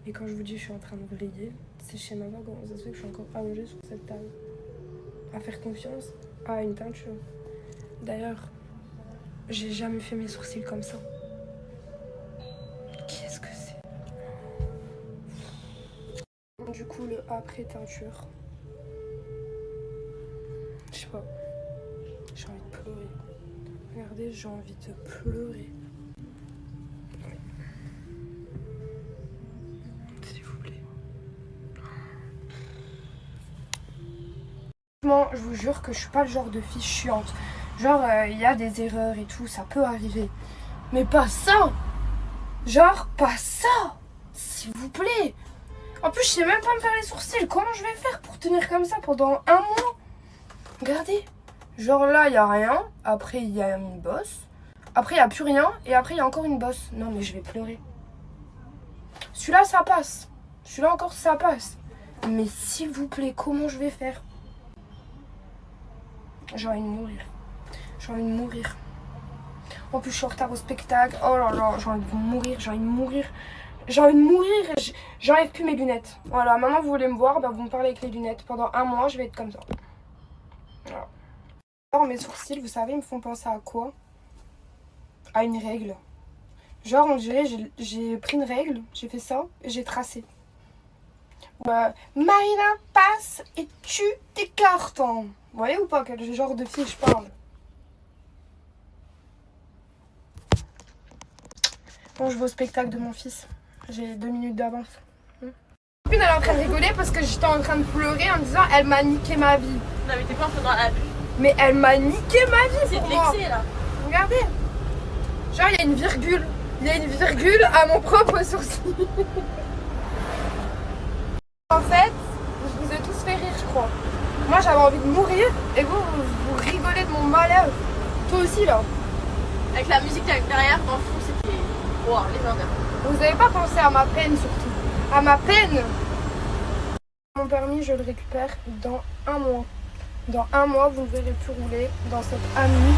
Et quand je vous dis je suis en train de vriller, c'est chez ma mère comment ça se fait que je suis encore allongée sur cette table. À faire confiance à une teinture. D'ailleurs, j'ai jamais fait mes sourcils comme ça. Qu'est-ce que c'est? Du coup, le après teinture. Je sais pas. J'ai envie de pleurer. Regardez, j'ai envie de pleurer. S'il vous plaît. Je vous jure que je suis pas le genre de fille chiante. Genre, il y a des erreurs et tout, ça peut arriver. Mais pas ça! Genre, pas ça! S'il vous plaît! En plus, je sais même pas me faire les sourcils. Comment je vais faire pour tenir comme ça pendant 1 mois? Regardez. Genre là, il n'y a rien. Après, il y a une bosse. Après, il n'y a plus rien. Et après, il y a encore une bosse. Non, mais je vais pleurer. Celui-là, ça passe. Celui-là encore, ça passe. Mais s'il vous plaît, comment je vais faire? J'ai envie de mourir. J'ai envie de mourir. En plus, je suis en retard au spectacle. Oh là là, j'ai envie de mourir. J'ai envie de mourir. J'ai envie de mourir. J'enlève plus mes lunettes. Voilà, maintenant vous voulez me voir, bah, vous me parlez avec les lunettes. Pendant 1 mois, je vais être comme ça. Voilà. Alors, mes sourcils, vous savez, ils me font penser à quoi? À une règle. Genre, on dirait, j'ai pris une règle, j'ai fait ça, et j'ai tracé. Marina passe et tu t'écartes. Vous voyez ou pas quel genre de fille je parle? Bon, je vais au spectacle de mon fils. J'ai 2 minutes d'avance. Ma copine, elle est en train de rigoler parce que j'étais en train de pleurer en disant elle m'a niqué ma vie. Non mais t'es pas en faisant la vue. Mais elle m'a niqué ma vie. C'est de l'excès là. Regardez. Genre il y a une virgule. Il y a une virgule à mon propre sourcil. En fait, je vous ai tous fait rire, je crois. Moi j'avais envie de mourir et vous rigolez de mon malheur. Toi aussi là. Avec la musique derrière, dans le fond, c'était wow, légendaire. Vous avez pas pensé à ma peine surtout. À ma peine. Mon permis, je le récupère dans 1 mois. Dans 1 mois, vous ne verrez plus rouler dans cette Ami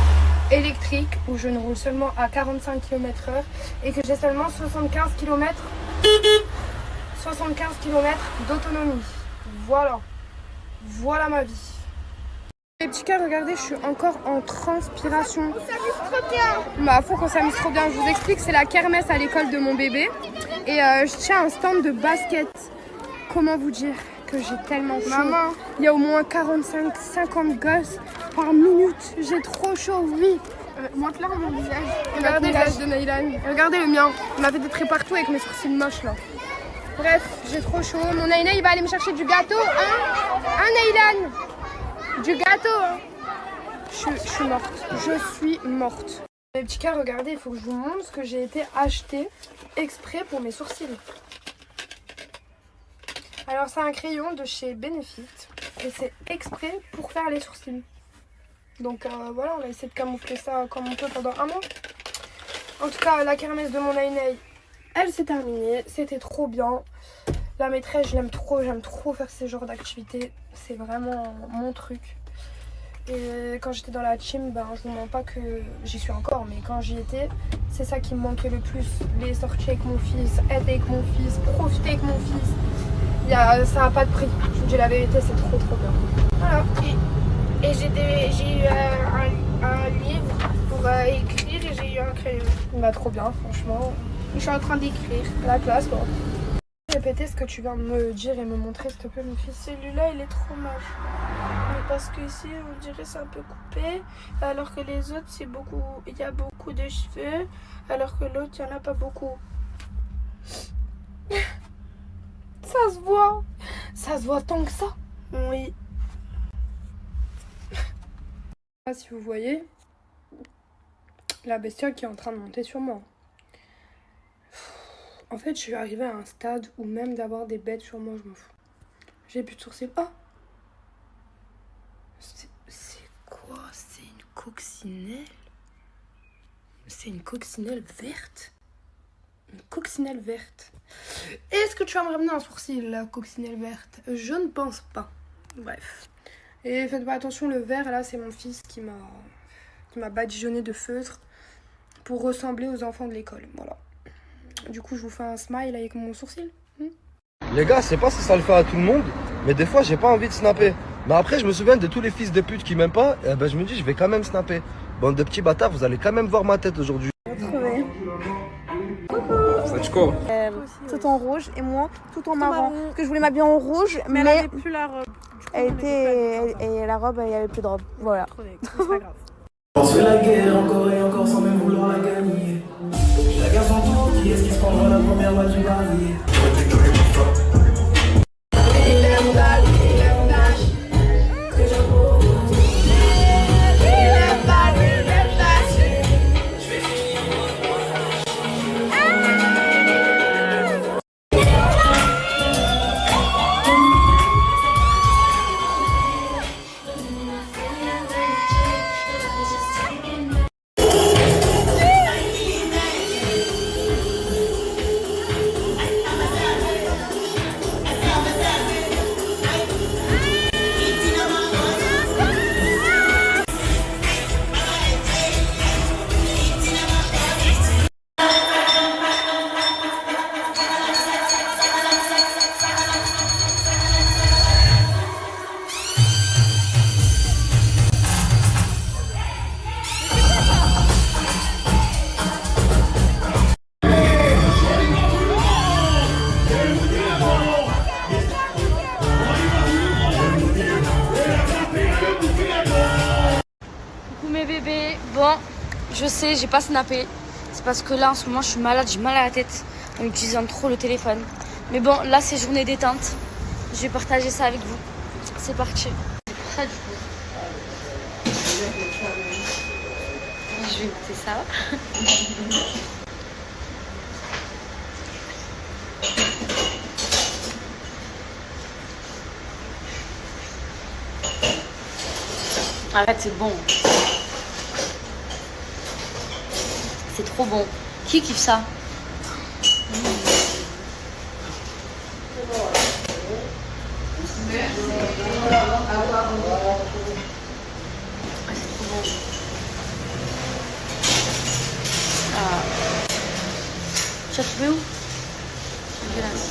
électrique où je ne roule seulement à 45 km/h et que j'ai seulement 75 km d'autonomie. Voilà. Voilà ma vie. Les petits cœurs, regardez, je suis encore en transpiration. On s'amuse trop bien. Bah, faut qu'on s'amuse trop bien. Je vous explique, c'est la kermesse à l'école de mon bébé. Et je tiens un stand de basket. Comment vous dire que j'ai tellement chaud. Maman, il y a au moins 45-50 gosses par minute. J'ai trop chaud, oui. Montre-leur mon visage. Regardez le visage de Naïlan. Regardez le mien. On a fait des traits partout avec mes sourcils moches là. Bref, j'ai trop chaud. Mon Naïla, il va aller me chercher du gâteau, hein? Hein, Naïlan? Du gâteau, hein? Je suis morte. Je suis morte. Les petits cœurs, regardez, il faut que je vous montre ce que j'ai été acheter exprès pour mes sourcils. Alors, c'est un crayon de chez Benefit. Et c'est exprès pour faire les sourcils. Donc voilà, on va essayer de camoufler ça comme on peut pendant 1 mois. En tout cas, la kermesse de mon Naïnaï, elle s'est terminée. C'était trop bien. La maîtresse, je l'aime trop. J'aime trop faire ce genre d'activité. C'est vraiment mon truc. Et quand j'étais dans la team, ben, je vous mens pas que j'y suis encore. Mais quand j'y étais, c'est ça qui me manquait le plus. Les sorties avec mon fils, être avec mon fils, profiter avec mon fils. Ça n'a pas de prix. Je vous dis la vérité, c'est trop bien. Voilà. Et j'ai eu un livre pour écrire et j'ai eu un crayon. Bah trop bien, franchement. Je suis en train d'écrire. La classe quoi. Répéter ce que tu viens de me dire et me montrer, s'il te plaît, mon fils. Celui-là, il est trop moche. Mais parce que ici, on dirait c'est un peu coupé, alors que les autres, c'est beaucoup. Il y a beaucoup de cheveux, alors que l'autre, il n'y en a pas beaucoup. Ça se voit. Ça se voit tant que ça. Oui. Si vous voyez la bestiole qui est en train de monter sur moi. En fait, je suis arrivée à un stade où même d'avoir des bêtes sur moi, je m'en fous. J'ai plus de sourcils. Oh! C'est quoi? C'est une coccinelle? C'est une coccinelle verte? Une coccinelle verte. Est-ce que tu vas me ramener un sourcil, la coccinelle verte? Je ne pense pas. Bref. Et faites pas attention, le vert, là, c'est mon fils qui m'a badigeonné de feutre pour ressembler aux enfants de l'école. Voilà. Du coup, je vous fais un smile avec mon sourcil. Les gars, je sais pas si ça le fait à tout le monde, mais des fois, j'ai pas envie de snapper. Mais après, je me souviens de tous les fils de pute qui m'aiment pas, et ben je me dis, je vais quand même snapper. Bande de petits bâtards, vous allez quand même voir ma tête aujourd'hui. Retrouvé. C'est quoi? Tout en rouge et moi tout en marron. Que je voulais m'habiller en rouge, mais elle avait plus la robe. Et la robe, il n'y avait plus de robe. Voilà. C'est pas grave. On se fait la guerre encore et encore sans même vouloir la gagner. La guerre sans tour, qui est-ce qui se prendra la première voie du barrier? Bon, je sais, j'ai pas snappé. C'est parce que là, en ce moment, je suis malade, j'ai mal à la tête en utilisant trop le téléphone. Mais bon, là, c'est journée détente. Je vais partager ça avec vous. C'est parti. C'est pour ça, du coup. Je vais goûter ça. En fait, c'est bon. C'est trop bon. Qui kiffe ça? Tu as trouvé où? Dégueulasse.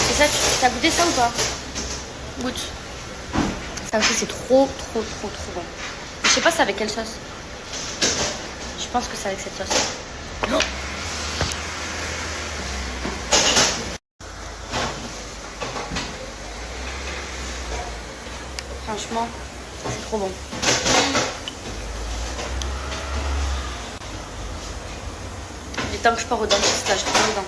Et ça, t'as goûté ça ou pas? Goûte. Ça aussi, c'est trop bon. Je sais pas c'est avec quelle sauce. Je pense que c'est avec cette sauce. Non. Franchement, c'est trop bon. Il est temps que je pars au dentiste là, je te prends les dents.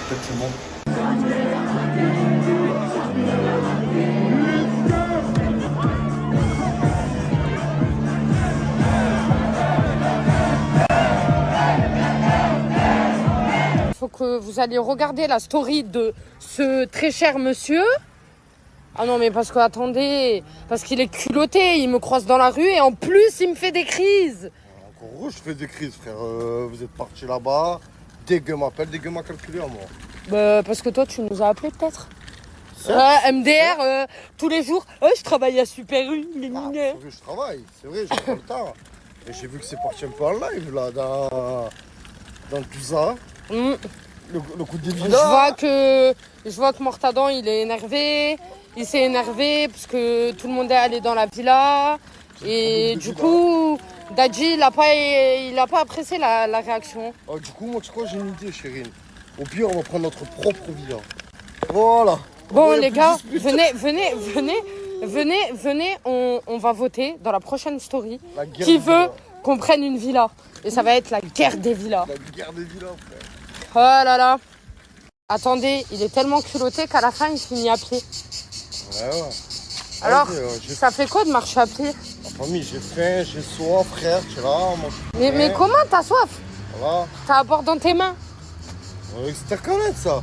Peut-être c'est bon. Faut que vous alliez regarder la story de ce très cher monsieur. Ah non mais parce que attendez, parce qu'il est culotté, il me croise dans la rue et en plus il me fait des crises. Encore rouge, je fais des crises, frère. Vous êtes parti là-bas. Dégueu m'appelle, dégueu m'a calculé à moi. Bah, parce que toi tu nous as appelé peut-être. MDR tous les jours. Je travaille à Super U. C'est vrai, je travaille, c'est vrai, j'ai pas le temps. Et j'ai vu que c'est parti un peu en live là, dans tout ça. Le coup de Je vois que Mortadan, il est énervé. Il s'est énervé parce que tout le monde est allé dans la villa. Et du coup, Dadji, il a pas apprécié la réaction. Oh, du coup, moi, tu crois, j'ai une idée, Chérine. Au pire, on va prendre notre propre villa. Voilà. Bon, les gars, venez, on va voter dans la prochaine story. Qui veut qu'on prenne une villa. Et ça va être la guerre des villas. La guerre des villas, frère. Oh là là. Attendez, il est tellement culotté qu'à la fin, il finit à pied. Ouais. Alors, ça fait quoi de marcher à pied? Famille, j'ai faim, j'ai soif, frère, tu vois. Mais comment t'as soif? Voilà. T'as à boire dans tes mains. C'est ta canette, ça.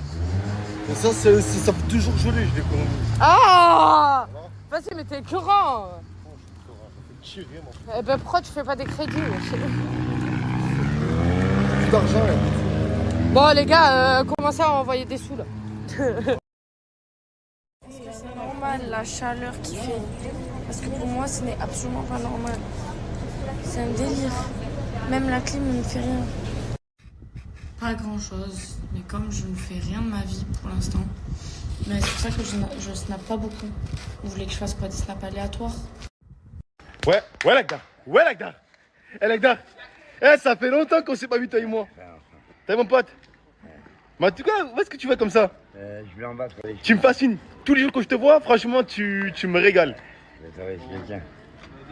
Mais ça, ça peut toujours geler, je l'ai connu. Ah voilà. Vas-y, mais t'es écœurant. Tirer, moi. Eh ben, pourquoi tu fais pas des crédits? Plus d'argent, là. Bon, les gars, commencez à envoyer des sous, là. Est-ce que c'est normal la chaleur qu'il fait? Parce que pour moi, ce n'est absolument pas normal. C'est un délire. Même la clim ne me fait rien. Pas grand chose, mais comme je ne fais rien de ma vie pour l'instant, mais c'est pour ça que je snap pas beaucoup. Vous voulez que je fasse quoi, des snaps aléatoires? Ouais, Lagdar. Ouais, Lagdar. Lagdar. Ça fait longtemps qu'on s'est pas vu, toi et moi. T'es mon pote. Mais en tout cas, où est-ce que tu vas comme ça? Je vais en bas travailler. Tu me fascines. Tous les jours que je te vois, franchement, tu me régales. Je vais travailler, je viens.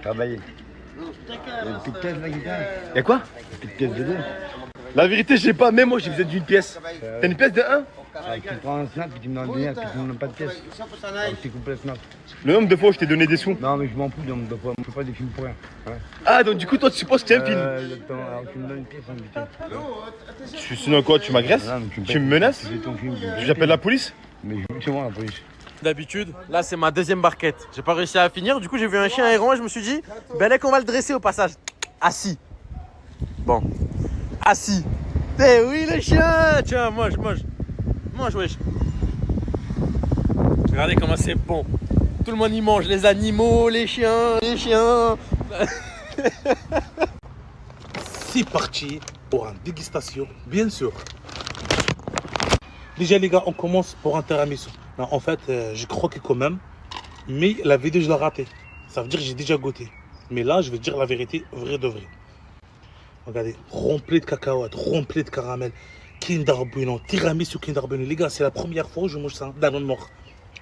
Travailler. Une petite pièce, la guitare. Y'a quoi? Une petite pièce de 2. La vérité, je sais pas, même moi j'ai besoin d'une pièce. T'as une pièce de 1? Tu prends un snap et tu me donnes une pièce, tu me donnes pas de pièce. Je t'ai coupé le snap. Le nombre de fois où je t'ai donné des sous? Non, mais je m'en fous du nombre de fois, on ne fait pas des films pour rien. Ouais. Ah, donc du coup, toi tu supposes que c'est un film? Alors tu me donnes une pièce, Sinon quoi, tu m'agresses? Tu me menaces? J'appelle la police? Mais c'est moi la police. D'habitude, là c'est ma deuxième barquette. J'ai pas réussi à finir, du coup j'ai vu un chien errant et je me suis dit, ben là qu'on va le dresser au passage. Assis. Bon. Assis. Eh oui le chien. Tiens, mange. Mange, wesh. Regardez comment c'est bon. Tout le monde y mange, les animaux, les chiens. C'est parti pour une dégustation, bien sûr. Déjà les gars, on commence pour un tiramisu. Non, en fait, j'ai croqué quand même, mais la vidéo je l'ai ratée. Ça veut dire que j'ai déjà goûté. Mais là, je vais dire la vérité, vrai de vrai. Regardez, rempli de cacahuètes, rempli de caramel, Kinder Bueno, tiramisu Kinder Bueno. Les gars, c'est la première fois que je mange ça dans le Nord.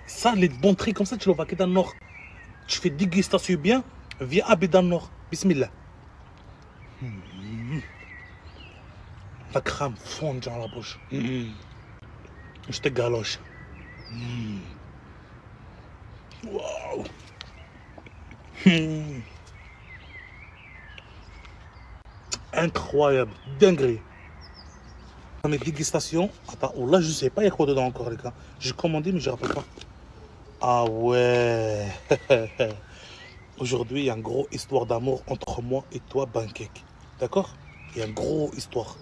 Ça, les bons trucs comme ça, tu le vois que dans le Nord. Tu fais dégustation bien, viens habiter dans le Nord. Bismillah. La crème fond dans la bouche. Je te galoche. Waouh. Incroyable, dinguerie. Dans mes dégustations, attends, oh là je sais pas il y a quoi dedans encore les gars. J'ai commandé mais je ne rappelle pas. Ah ouais. Aujourd'hui il y a une grosse histoire d'amour entre moi et toi, Pancake. D'accord? Il y a une grosse histoire.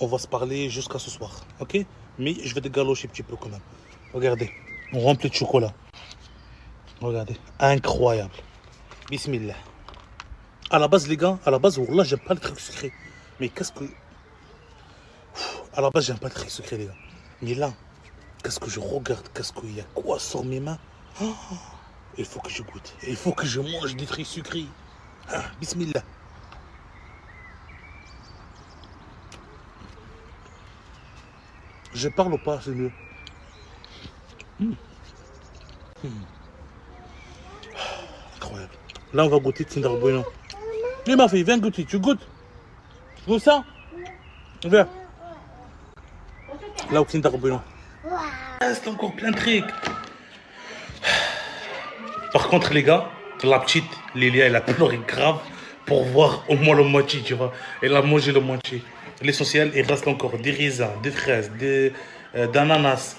On va se parler jusqu'à ce soir, ok? Mais je vais te galocher un petit peu quand même. Regardez, on remplit de chocolat. Regardez, incroyable. Bismillah. À la base, les gars, là, j'aime pas le truc sucré. Mais qu'est-ce que... À la base, j'aime pas le truc sucré, les gars. Mais là, qu'est-ce que je regarde? Qu'est-ce qu'il y a? Quoi sur mes mains? Oh, il faut que je goûte. Il faut que je mange des trucs sucrés. Ah, bismillah. Je parle ou pas, c'est mieux. Incroyable. Là, on va goûter Kinder Bueno. Oui, ma fille, viens goûter. Tu goûtes? Tu goûtes ça? Viens. Là, au Kinder Bueno. C'est encore plein de trucs. Par contre, les gars, la petite Lilia, elle a pleuré grave pour voir au moins le moitié, tu vois. Elle a mangé le moitié. L'essentiel, il reste encore des raisins, des fraises, d'ananas,